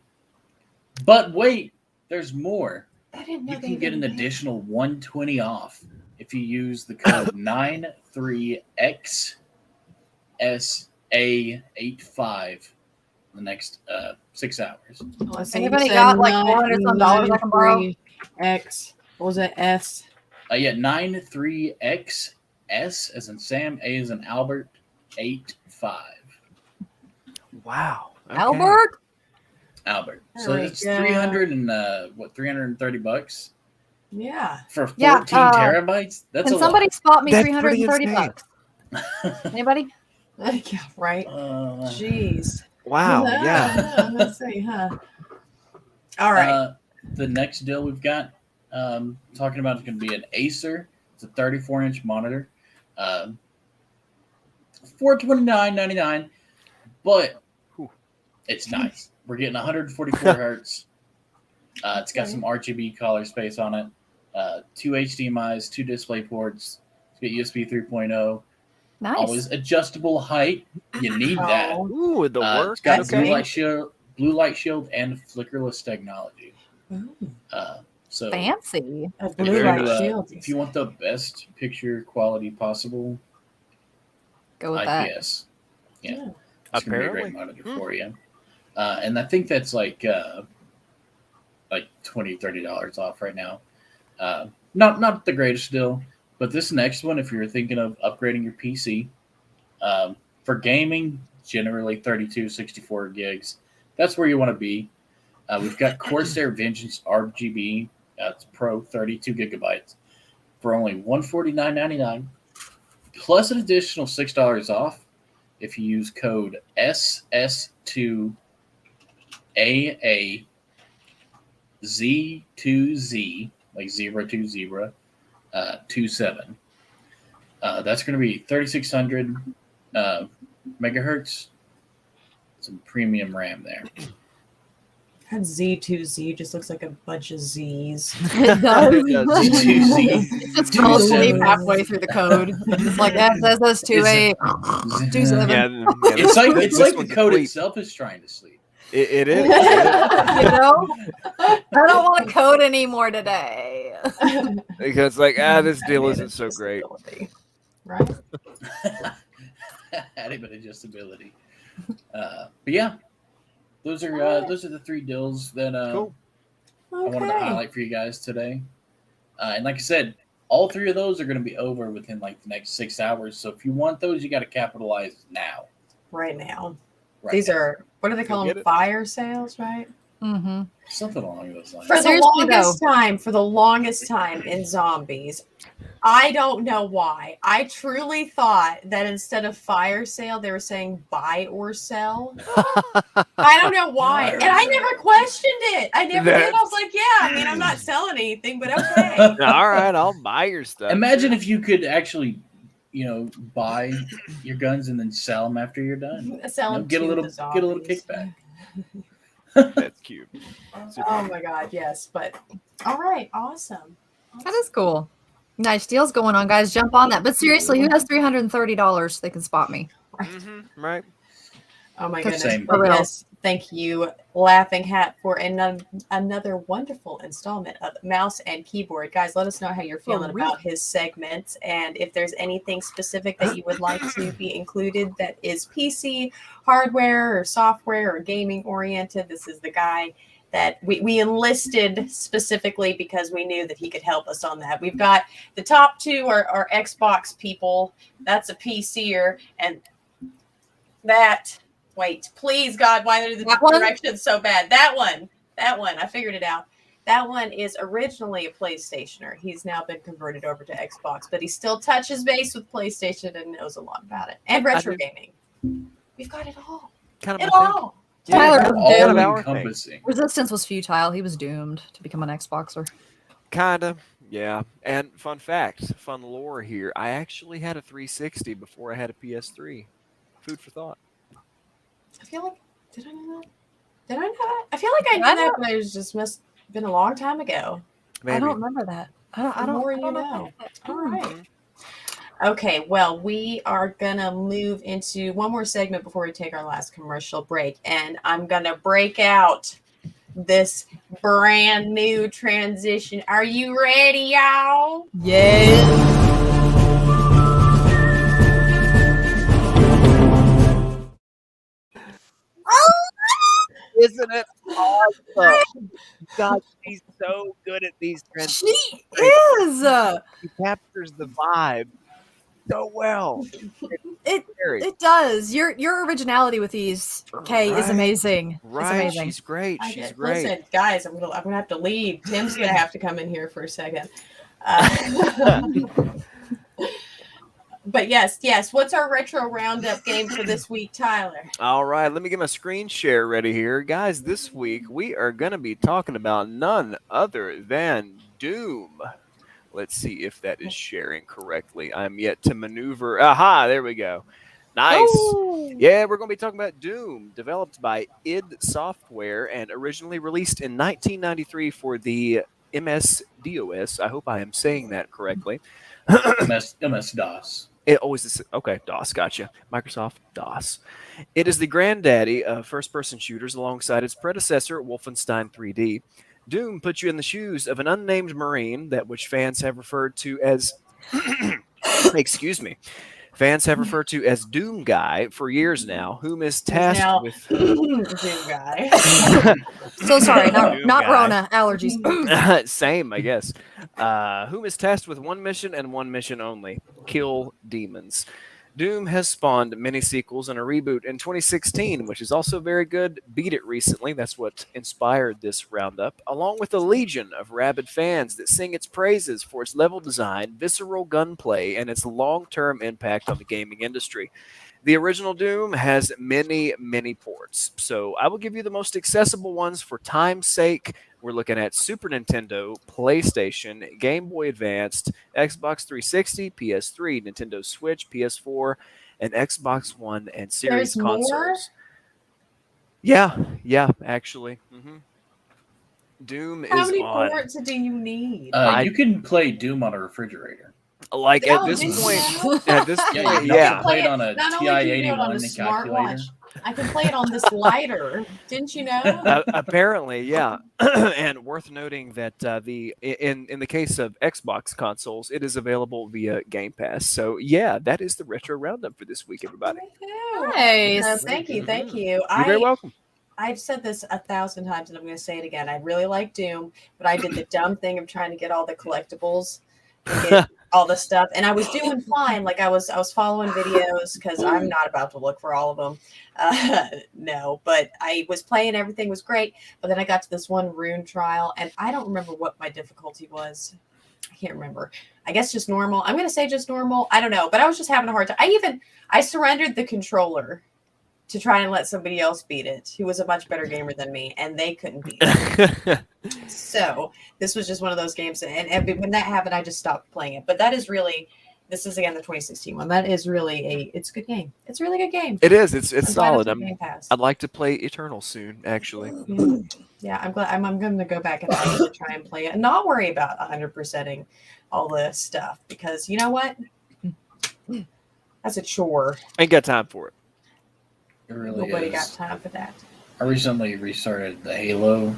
But wait, there's more. I didn't know You they can get an even did. additional 120 off if you use the code 93XSA85 the next 6 hours. Let's see, Anybody you said got, like, $400 some dollars I can borrow? X. What was it? S. Yeah, 93XS as in Sam, A as in Albert, 85. Wow. Okay. Albert? Albert. There So we it's go. 330 bucks Yeah. for 14 Yeah, terabytes. That's Can a somebody spot me That's pretty 330 insane. bucks? Anybody? Yeah, right. lot. Jeez. Wow. Yeah. Let's see, huh? All right. The next deal we've got talking about is going to be an Acer. It's a 34-inch monitor. $429.99, but it's nice. We're getting 144 hertz. It's got some RGB color space on it. 2 HDMIs, 2 display ports. It's got USB 3.0. Nice. Always adjustable height. You need that. Oh, Ooh, the work. It's got That's blue neat. light shield, and flickerless technology. ooh, So Fancy. a if blue you, light shield. if you want the best picture quality possible, Go with that. IPS. Yeah. Yeah. It's going to be a great monitor for you. And I think that's like $20, $30 off right now. Not the greatest deal, but this next one, if you're thinking of upgrading your PC, for gaming, generally 32, 64 gigs. That's where you want to be. We've got Corsair Vengeance RGB. It's Pro 32 gigabytes for only $149.99, plus an additional $6 off if you use code SS2AAZ2Z, like 020, 27. That's going to be 3600 megahertz. Some premium RAM there. That Z2Z just looks like a bunch of Z's. It does. It does. Z2Z. It's falls asleep halfway through the code. It's like SS2A. It's like This the one's code asleep. itself is trying to sleep. It is. You know? I don't want to code anymore today. Because this deal isn't so great. Right? Adding bit adjustability. But yeah, those are the 3 deals that Cool. I wanted to highlight for you guys today. And like I said, all 3 of those are going to be over within like the next 6 hours. So if you want those, you got to capitalize now. Right now. Right These now. are, what do they call Get them? it? Fire sales, right? Mm-hmm. Something along those lines. For the Seriously, longest time in zombies, I don't know why. I truly thought that instead of fire sale, they were saying buy or sell. I don't know why. And I never questioned it. I never did. I was like, yeah, I mean, I'm not selling anything, but okay. All right, I'll buy your stuff. Imagine if you could actually, buy your guns and then sell them after you're done. Sell them Get a to little the zombies. kickback. That's cute. Oh my God, yes. But all right, awesome. That is cool. Nice deals going on, guys. Jump on that. But seriously, who has $330 they can spot me? Right. Oh my For goodness. same. But For real. yes, thank you, Laughing Hat, for another wonderful installment of Mouse and Keyboard. Guys, let us know how you're feeling real. about his segments and if there's anything specific that you would like to be included that is PC, hardware, or software, or gaming oriented. This is the guy that we enlisted specifically because we knew that he could help us on that. We've got the top 2 are Xbox people. That's a PCer. And that... Wait, please, God, why are the directions so bad? That one, I figured it out. That one is originally a PlayStationer. He's now been converted over to Xbox, but he still touches base with PlayStation and knows a lot about it. And retro gaming. We've got it all. Kind of It my thing. all. Tyler was all doomed. encompassing. Resistance was futile. He was doomed to become an Xboxer. Kinda, yeah. And fun fact, fun lore here. I actually had a 360 before I had a PS3. Food for thought. I feel like, did I know that? Did I know that? I feel like I knew that, but it was just must have been a long time ago. Maybe. I don't remember that. I The don't more I you don't know. that. All right. Okay, well, we are going to move into one more segment before we take our last commercial break. And I'm going to break out this brand new transition. Are you ready, y'all? Yeah. Isn't it awesome? God, he's so good at these transitions. She is. He captures the vibe so well. It does. Your originality with these, Kay, is Right. amazing. It's Right, amazing. she's great. She's great. Listen, guys, I'm gonna have to leave. Tim's gonna have to come in here for a second. But yes. What's our retro roundup game for this week, Tyler? All right, let me get my screen share ready here. Guys, this week we are going to be talking about none other than Doom. Let's see if that is sharing correctly. I'm yet to maneuver. Aha, there we go. Nice. Oh. Yeah, we're going to be talking about Doom, developed by id Software and originally released in 1993 for the MS-DOS. I hope I am saying that correctly. MS-DOS. It always is okay. DOS, gotcha. Microsoft DOS. It is the granddaddy of first-person shooters, alongside its predecessor, Wolfenstein 3D. Doom puts you in the shoes of an unnamed Marine, that which fans have referred to as, excuse me, Fans have referred to as Doom Guy for years now, whom is tasked now with Doom guy. So sorry, not Doom not guy. Rona allergies. Same, I guess. Whom is tasked with one mission and one mission only: kill demons. Doom has spawned many sequels and a reboot in 2016, which is also very good. Beat it recently. That's what inspired this roundup, along with a legion of rabid fans that sing its praises for its level design, visceral gunplay, and its long-term impact on the gaming industry. The original Doom has many, many ports, so I will give you the most accessible ones for time's sake. We're looking at Super Nintendo, PlayStation, Game Boy Advanced, Xbox 360, PS3, Nintendo Switch, PS4, and Xbox One and Series There's more? consoles. Yeah, actually. Doom How is many on. ports do you need? You can play Doom on a refrigerator. Like Oh, at this did you point, know? at this Yeah, point, you yeah. can play it on a Not only can you do it on a TI-81 calculator. smartwatch, I can play it on this lighter. Didn't you know? Apparently, yeah. And worth noting that in the case of Xbox consoles, it is available via Game Pass. So yeah, that is the retro roundup for this week, everybody. Nice. Thank you. You're very welcome. I've said this 1,000 times, and I'm going to say it again. I really like Doom, but I did the dumb thing of trying to get all the collectibles, and get all the stuff, and I was doing fine. Like I was following videos because I'm not about to look for all of them. No, but I was playing. Everything was great, but then I got to this one rune trial, and I don't remember what my difficulty was. I can't remember. I guess just normal. I'm going to say just normal. I don't know, but I was just having a hard time. I surrendered the controller to try and let somebody else beat it, who was a much better gamer than me, and they couldn't beat it. So this was just one of those games, and when that happened, I just stopped playing it. But that is really, this is again the 2016 one. That is really it's a good game. It's a really good game. It is. It's I'm glad solid. on Game Pass. I'd like to play Eternal soon, actually. Yeah, I'm glad. I'm going to go back and actually try and play it, and not worry about 100%ing all the stuff, because you know what? That's a chore. Ain't got time for it. It really Nobody is. got time for that. I recently restarted the Halo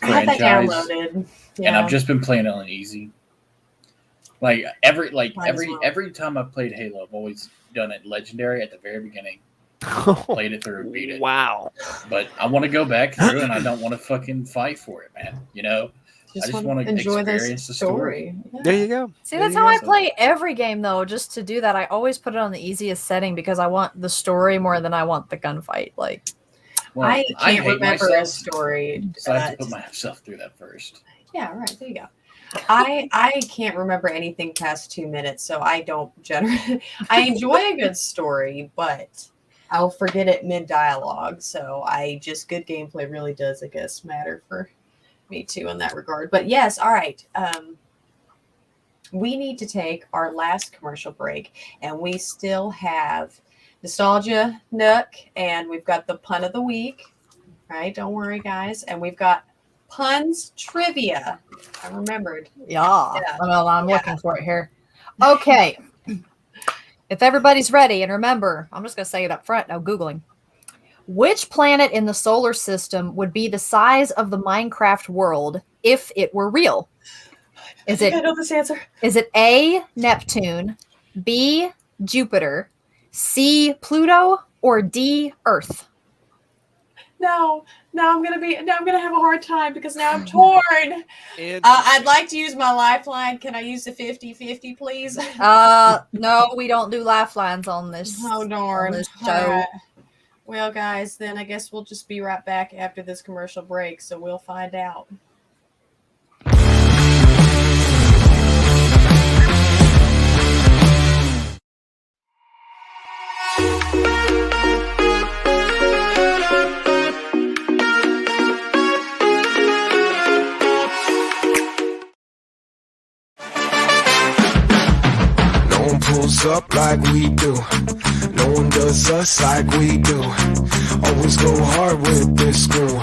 I had that franchise, downloaded. and I've just been playing it on easy. Like every Might as well. every time I've played Halo, I've always done it legendary at the very beginning. Played it through and beat it. Wow. But I want to go back through, and I don't want to fucking fight for it, man. You know, I just want to enjoy experience the story. Yeah. There you go. See, There that's you how go. I play every game, though. Just to do that, I always put it on the easiest setting because I want the story more than I want the gunfight. Like, Well, I can't hate remember a myself, story. so I have to put myself through that first. Yeah, right. There you go. I can't remember anything past 2 minutes, so I don't generally. I enjoy a good story, but I'll forget it mid dialogue. So good gameplay really does, I guess, matter for me too in that regard. But yes, all right. We need to take our last commercial break, and we still have Nostalgia Nook, and we've got the pun of the week. Right? Don't worry, guys. And we've got puns trivia. I remembered. yeah. Yeah. Well, I'm looking for it here. Okay. If everybody's ready, and remember, I'm just going to say it up front, no Googling. Which planet in the solar system would be the size of the Minecraft world if it were real? I know this answer. Is it A, Neptune, B, Jupiter, C, Pluto, or D, Earth? No, I'm gonna have a hard time because now I'm torn. I'd like to use my lifeline. Can I use the 50-50, please? No, we don't do lifelines on this. Oh darn. On this All show. right. Well, guys, then I guess we'll just be right back after this commercial break, so we'll find out. No one pulls up like we do. No one does us like we do. Always go hard with this crew.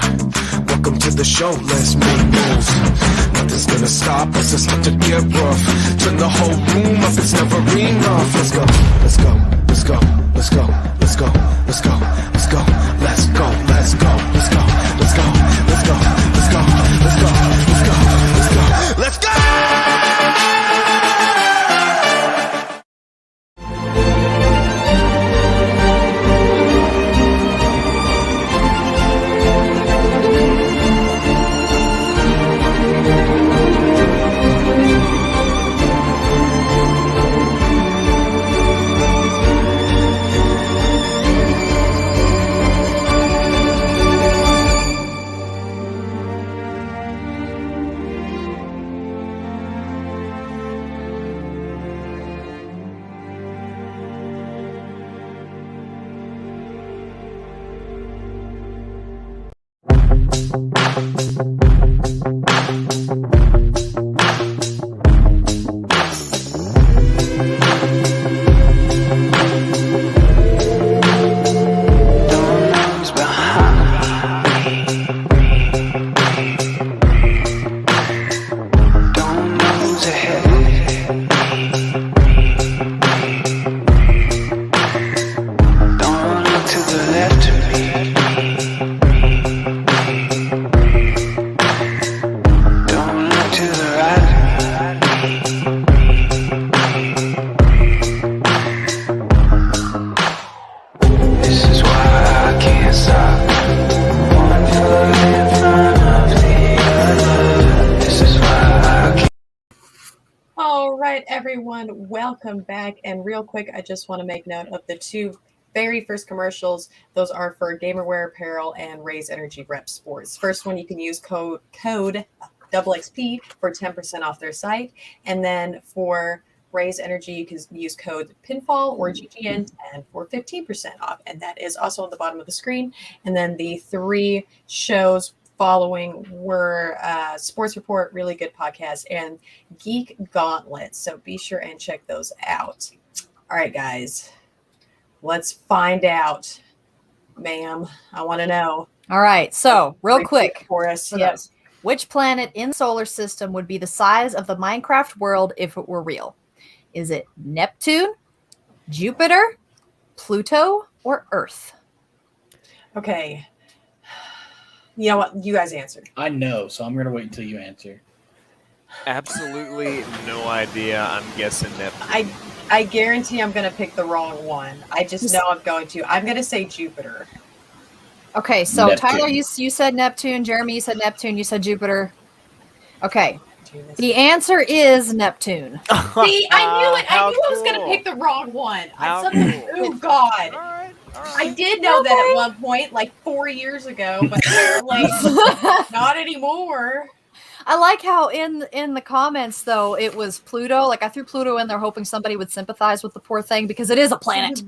Welcome to the show, let's make moves. Nothing's gonna stop us, it's about to get rough. Turn the whole room up, it's never enough. Let's go, let's go, let's go, let's go, let's go, let's go, let's go, let's go, let's go, let's go, let's go, let's go, let's go, let's go, let's go, let's go, let's go. Everyone, welcome back. And real quick, I just want to make note of the two very first commercials. Those are for Gamerwear Apparel and Raise Energy Rep Sports. First one, you can use code DoubleXP for 10% off their site. And then for Raise Energy, you can use code Pinfall or GGN10 for 15% off. And that is also on the bottom of the screen. And then the three shows following were Sports Report, really good podcast, and Geek Gauntlet. So be sure and check those out. All right, guys, let's find out. Ma'am, I want to know. All right, so real quick for us. Yes. Which planet in the solar system would be the size of the Minecraft world if it were real? Is it Neptune, Jupiter, Pluto, or Earth? Okay. You know what? You guys answer. I know, so I'm going to wait until you answer. Absolutely no idea. I'm guessing Neptune. I guarantee I'm going to pick the wrong one. I just know I'm going to. I'm going to say Jupiter. Okay, so Neptune. Tyler, you said Neptune. Jeremy, you said Neptune. You said Jupiter. Okay. The answer is Neptune. See, I knew it. I knew I was going to cool. pick the wrong one. How Oh, God. All right. I did know that at one point, like 4 years ago, but apparently not anymore. I like how in the comments, though, it was Pluto. Like, I threw Pluto in there hoping somebody would sympathize with the poor thing because it is a planet.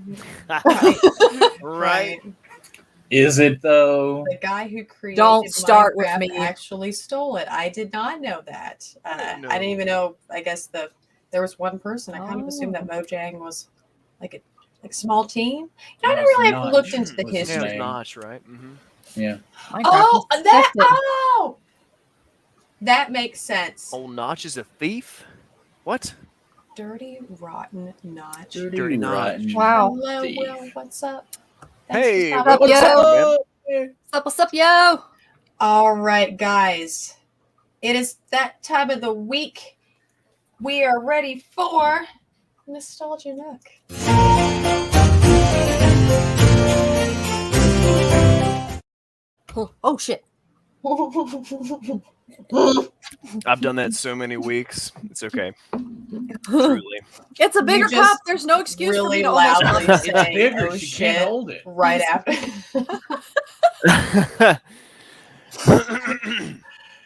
Right. Is it, though? The guy who created Don't start with Minecraft me. actually stole it. I did not know that. No. I didn't even know, I guess there was one person. I kind of assumed that Mojang was like a small team. I didn't really have looked into the Was his history. name. Notch, right? Mm-hmm. Yeah. That makes sense. Old Notch is a thief? What? Dirty, rotten Notch. Dirty Notch. Wow. Hello, thief. Will. What's up? Hey, Thanks for what's stopping up, What's up, yo? All right, guys. It is that time of the week. We are ready for Nostalgia Nook. Oh, shit. I've done that so many weeks. It's okay. Truly. It's a bigger just cup. There's no excuse for me really to almost loudly drink it. It's say, bigger. "Oh, She shit," can't hold it. right after.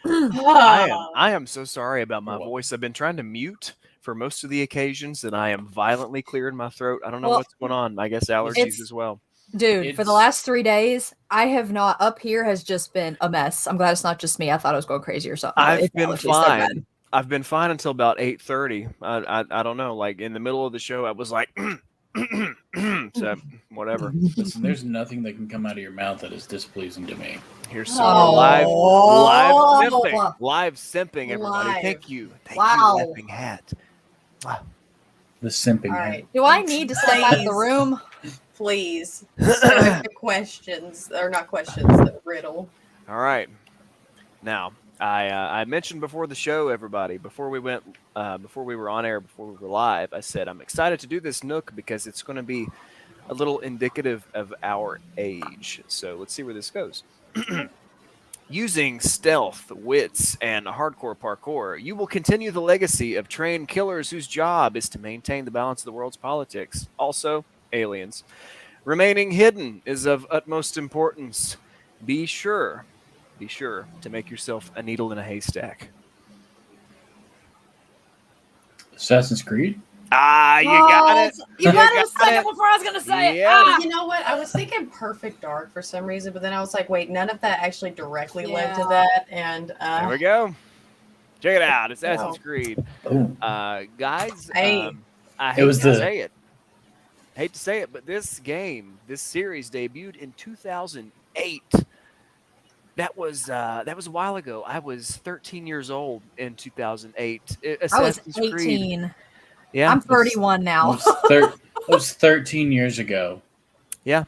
I am so sorry about my voice. I've been trying to mute for most of the occasions, and I am violently clearing my throat. I don't know Well, what's going on. I guess allergies as well. Dude, for the last 3 days, I have not, up here has just been a mess. I'm glad it's not just me. I thought I was going crazy or something. I've It's been allergies, they're bad. fine. I've been fine until about 8:30. I don't know. Like in the middle of the show, I was like, so whatever. Listen, there's nothing that can come out of your mouth that is displeasing to me. Here's some Oh. live simping, everybody. Live. Thank you, Wow. you, effing hat. The simping. All hat. right, Do I need to step out of the Please. room? please. Start the questions, or not questions, the riddle. All right. Now, I mentioned before the show, everybody, before we were on air, before we were live, I said I'm excited to do this Nook because it's going to be a little indicative of our age. So let's see where this goes. Using stealth, wits, and hardcore parkour, you will continue the legacy of trained killers whose job is to maintain the balance of the world's politics. Also, aliens. Remaining hidden is of utmost importance. Be sure to make yourself a needle in a haystack. Assassin's Creed? Ah, you got it. You got it a got second it. before I was going to say it. Yeah. Ah. You know what? I was thinking Perfect Dark for some reason, but then I was like, wait, none of that actually directly led to Yeah. that. And There we go. Check it out. Assassin's Wow. Creed. Boom. Guys, Hey. I It hate was to the- say it. Hate to say it, but this series debuted in 2008. That was a while ago. I was 13 years old in 2008. I was Assassin's Creed. 18. Yeah. I'm 31 now. It was 13 years ago. Yeah.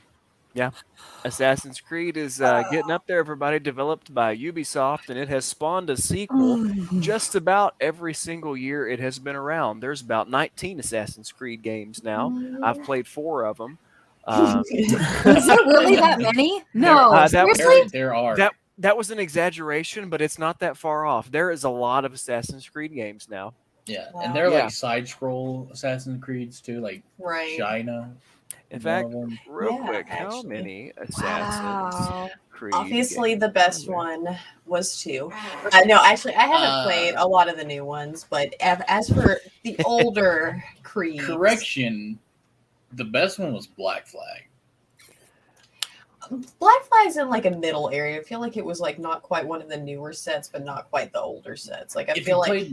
Assassin's Creed is getting up there, everybody. Developed by Ubisoft, and it has spawned a sequel just about every single year it has been around. There's about 19 Assassin's Creed games now. I've played 4 of them. Is there really that many? No. Seriously? There are. That was an exaggeration, but it's not that far off. There is a lot of Assassin's Creed games now. Yeah, Wow. and they're Yeah. like side scroll Assassin's Creeds too, like right. China. In one fact, of them. real Yeah, quick, how actually. many Assassin's Wow. Creed? Obviously, games the best are there? one was 2. No, actually, I haven't played a lot of the new ones, but as for the older Creeds, Correction, the best one was Black Flag. Black Flag's in like a middle area. I feel like it was like not quite one of the newer sets, but not quite the older sets. Like I If feel like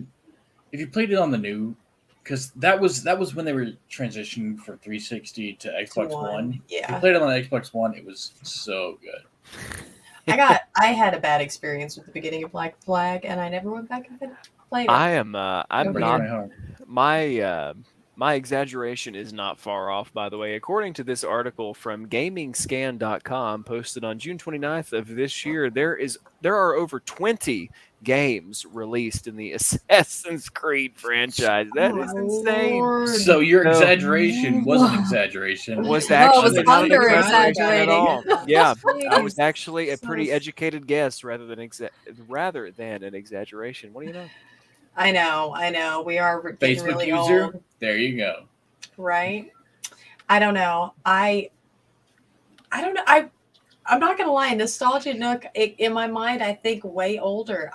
you played it on the new, because that was when they were transitioning from 360 to Xbox One. If you Yeah, played it on the Xbox One, it was so good. I had a bad experience with the beginning of Black Flag, and I never went back and played it. I'm Over not here. my exaggeration is not far off, by the way. According to this article from gamingscan.com posted on June 29th of this year, there are over 20 games released in the Assassin's Creed franchise. That is insane. So your No. exaggeration wasn't exaggeration. It was No, it actually was not an under exaggeration at exaggerating. all. Yeah, I was Jeez. actually a pretty So- educated guess rather than an exaggeration. What do you know? I know. We are getting Facebook really user. old, There you go. right? I don't know. I don't know. I'm not gonna lie. Nostalgia Nook in my mind, I think way older.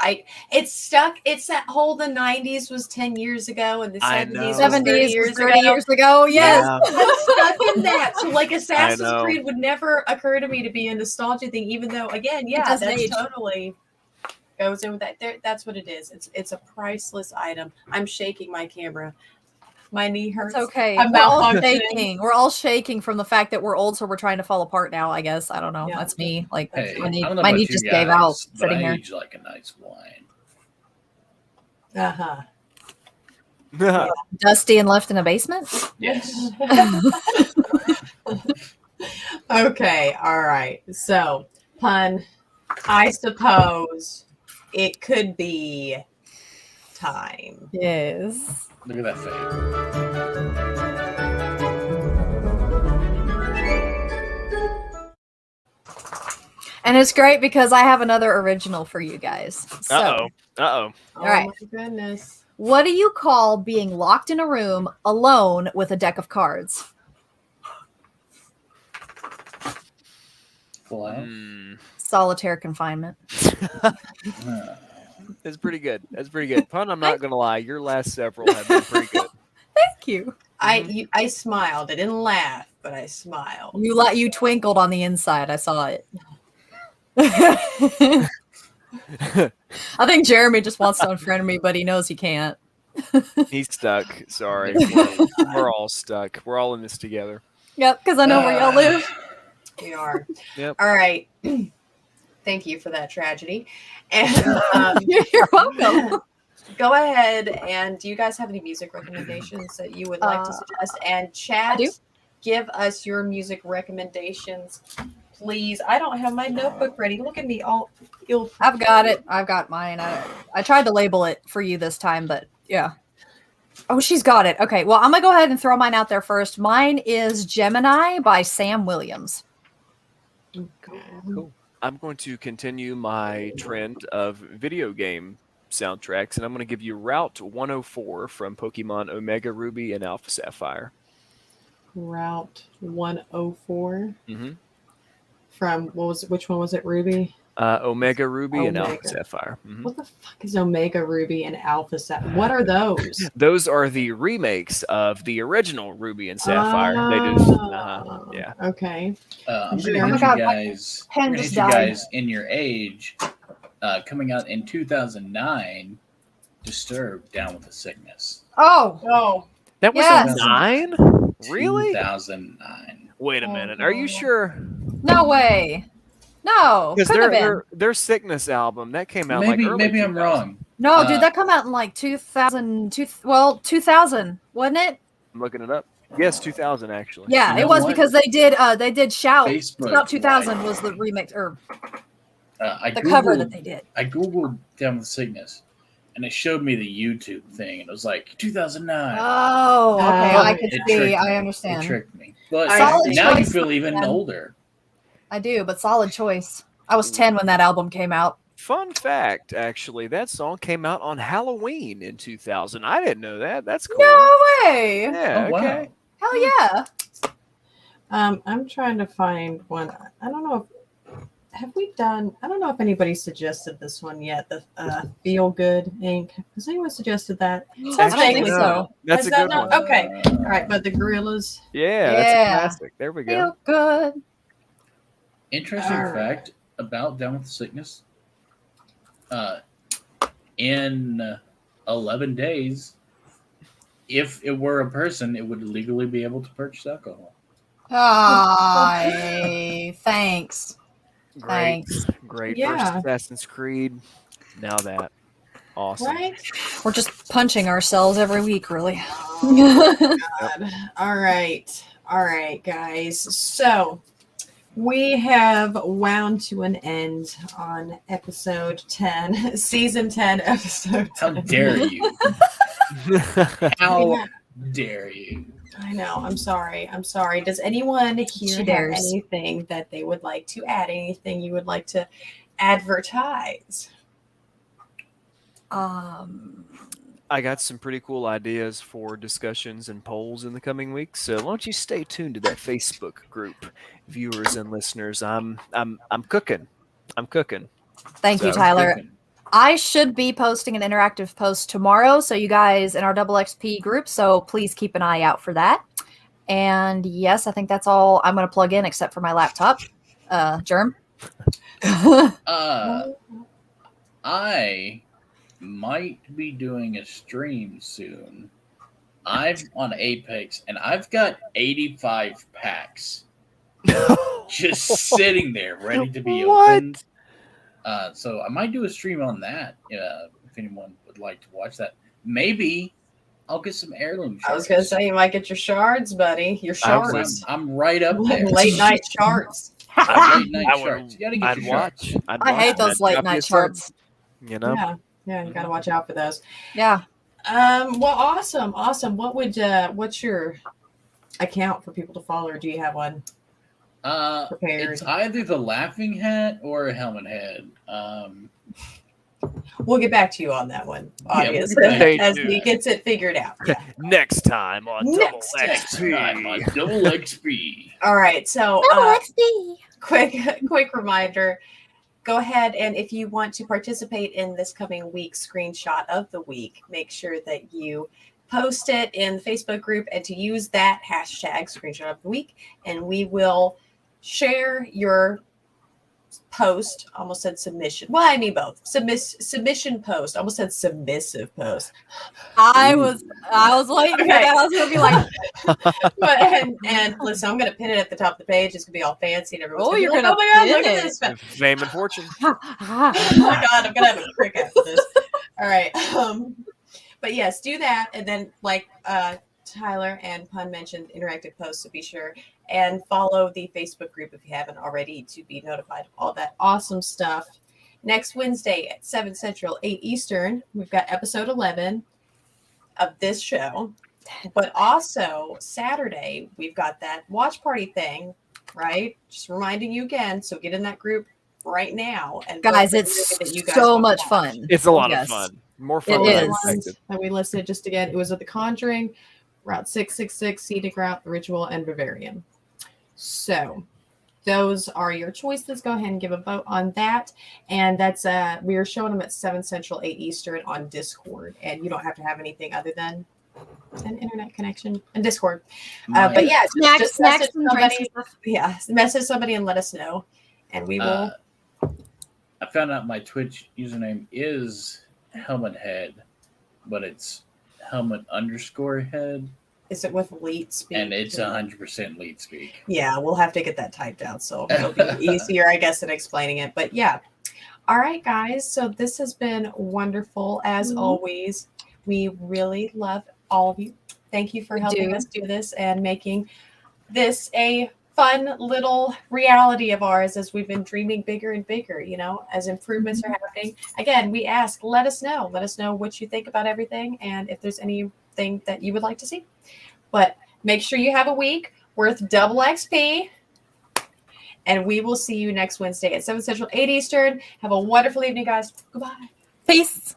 It's stuck. It's that whole the 90s was 10 years ago, and the I 70s know. was 70s 30 was years 30 ago. years ago. Yes. Yeah. I'm stuck in that. So like Assassin's know. Creed would never occur to me to be a nostalgia thing, even though again, yeah, doesn't that's age. totally goes in with that. That's what it is. It's a priceless item. I'm shaking my camera. My knee hurts. It's okay. I'm We're all malfunctioning. shaking. We're all shaking from the fact that we're old, so we're trying to fall apart now, I guess. I don't know. Yeah. That's me. Like Hey, my knee, I don't know my about knee you just guys, gave out but sitting I here. age like a nice wine. Uh-huh. Dusty and left in a basement? Yes. Okay, all right. So, pun, I suppose it could be time. Yes. Look at that face. And it's great because I have another original for you guys. So, Uh-oh. Oh right. my goodness. what do you call being locked in a room alone with a deck of cards? Full out. Solitaire confinement. That's pretty good. That's pretty good. Pun, I'm not going to lie. Your last several have been pretty good. Thank you. I smiled. I didn't laugh, but I smiled. You twinkled on the inside. I saw it. I think Jeremy just wants to unfriend me, but he knows he can't. He's stuck. Sorry. We're all stuck. We're all in this together. Yep, because I know where y'all live. We are. Yep. All right. Thank you for that tragedy. And You're welcome. go ahead, and do you guys have any music recommendations that you would like to suggest? And chat, I do. give us your music recommendations, please. I don't have my notebook ready. Look at me, all ill. I've got it. I've got mine. I tried to label it for you this time, but yeah. Oh, she's got it. Okay, well, I'm going to go ahead and throw mine out there first. Mine is Gemini by Sam Williams. Cool. I'm going to continue my trend of video game soundtracks, and I'm going to give you Route 104 from Pokemon Omega Ruby and Alpha Sapphire. Route 104 Mm-hmm. from which one was it? Ruby. Omega Ruby and Alpha Omega. Sapphire. What the fuck is Omega Ruby and Alpha Sapphire? What are those? Those are the remakes of the original Ruby and Sapphire. They just, yeah. Okay. I'm Sure. gonna Oh my hit God, you my guys. pen I'm gonna just hit you died. guys in your age. Coming out in 2009, Disturbed, Down with the Sickness. Oh, That was Yes. 9? Really? 2009. Wait a minute. Are you sure? no way. No, Because couldn't have been. their Sickness album that came out Maybe like early maybe I'm 2000. wrong. No, dude, that come out in like 2000, 2000, wasn't it? I'm looking it up. Yes, 2000 actually. Yeah, You it know was what? because they did Shout. Facebook, Shout 2000 right. was the remix or I the Googled, cover that they did. I googled Down with Sickness, and it showed me the YouTube thing, and it was like 2009. Oh, okay, I could It see. tricked me. I It understand. tricked me. But Solid now you choice, feel even man. older. I do, but solid choice. I was 10 when that album came out. Fun fact, actually, that song came out on Halloween in 2000. I didn't know that. That's cool. No way! Yeah, Oh wow. okay. Hell yeah! I'm trying to find one. I don't know have we done, I don't know if anybody suggested this one yet, the Feel Good Inc. Has anyone suggested that? I don't think so. That's Is a that good not- one. Okay. All right, but the Gorillas. Yeah, that's a Yeah. classic. There we go. Feel good. Interesting Alright. fact about Down with the Sickness. In 11 days, if it were a person, it would legally be able to purchase alcohol. Thanks. Great, Thanks. great. Yeah. First Assassin's Creed. Now that. Awesome. Right? We're just punching ourselves every week, really. God. All right. All right, guys. So we have wound to an end on episode 10, season 10, episode 10. How dare you? How dare you? I know. I'm sorry. I'm sorry. Does anyone here She have dares. anything that they would like to add? Anything you would like to advertise? I got some pretty cool ideas for discussions and polls in the coming weeks. So why don't you stay tuned to that Facebook group, viewers and listeners. I'm cooking. I'm cooking. Thank you, So, Tyler. I should be posting an interactive post tomorrow, so you guys in our DoubleXP group, so please keep an eye out for that. And yes, I think that's all I'm going to plug in except for my laptop. Germ? I might be doing a stream soon. I'm on Apex, and I've got 85 packs just sitting there ready to be What? opened. So I might do a stream on that if anyone would like to watch that. Maybe I'll get some heirloom I was shards. going to say you might get your shards, buddy. Your shards. I'm right up there. Late night shards. Late night I would- shards. You gotta get I'd your shards. watch. I'd I watch hate that. those late Drop you a night sub, charts. You know? Yeah, you got to watch out for those. Yeah. Well, awesome. What would what's your account for people to follow, or do you have one prepared? It's either the laughing hat or a helmet head. We'll get back to you on that one, we'll obviously, get back as to he it. gets it figured out. Yeah. Next time on Next time on DoubleXP. Double XP. All right. So, DoubleXP. quick reminder. Go ahead, and if you want to participate in this coming week's screenshot of the week, make sure that you post it in the Facebook group and to use that hashtag screenshot of the week, and we will share your post. Almost said submission. Well, I mean both. Submission post. Almost said submissive post. I was waiting for Okay. that. I was going to be like, But and listen, I'm going to pin it at the top of the page. It's going to be all fancy, and everyone's Oh, gonna be you're like, gonna oh my god, pin look at it. this. Fame and fortune. Oh my god, I'm gonna have a crick after this. All right. But yes, do that, and then like Tyler and Pun mentioned, interactive posts, so be sure and follow the Facebook group if you haven't already to be notified of all that awesome stuff. Next Wednesday at 7 Central, 8 Eastern, we've got episode 11 of this show. But also Saturday, we've got that watch party thing, right? Just reminding you again. So get in that group right now. And guys, vote for it's the movie that you guys so wanna much watch. fun. It's a lot Yes. of fun. More fun It than I is. expected. That we listed just again. It was at the Conjuring, Route 666, Scenic Route, The Ritual, and Bavarian. So those are your choices. Go ahead and give a vote on that. And that's we are showing them at 7 Central, 8 Eastern on Discord. And you don't have to have anything other than an internet connection and Discord. But yeah, just message somebody. Yeah, message somebody and let us know, and we will. I found out my Twitch username is Helmet Head, but it's Helmet_Head. Is it with leet speak? And it's 100% leet speak. Yeah, we'll have to get that typed out, so it'll be easier, I guess, in explaining it. But yeah, all right, guys. So this has been wonderful as always. We really love all of you. Thank you for helping us do this and making this a fun little reality of ours as we've been dreaming bigger and bigger, you know, as improvements are happening. Again, we ask, let us know what you think about everything and if there's anything that you would like to see. But make sure you have a week worth double XP, and we will see you next Wednesday at 7 Central, 8 Eastern. Have a wonderful evening, guys. Goodbye. Peace.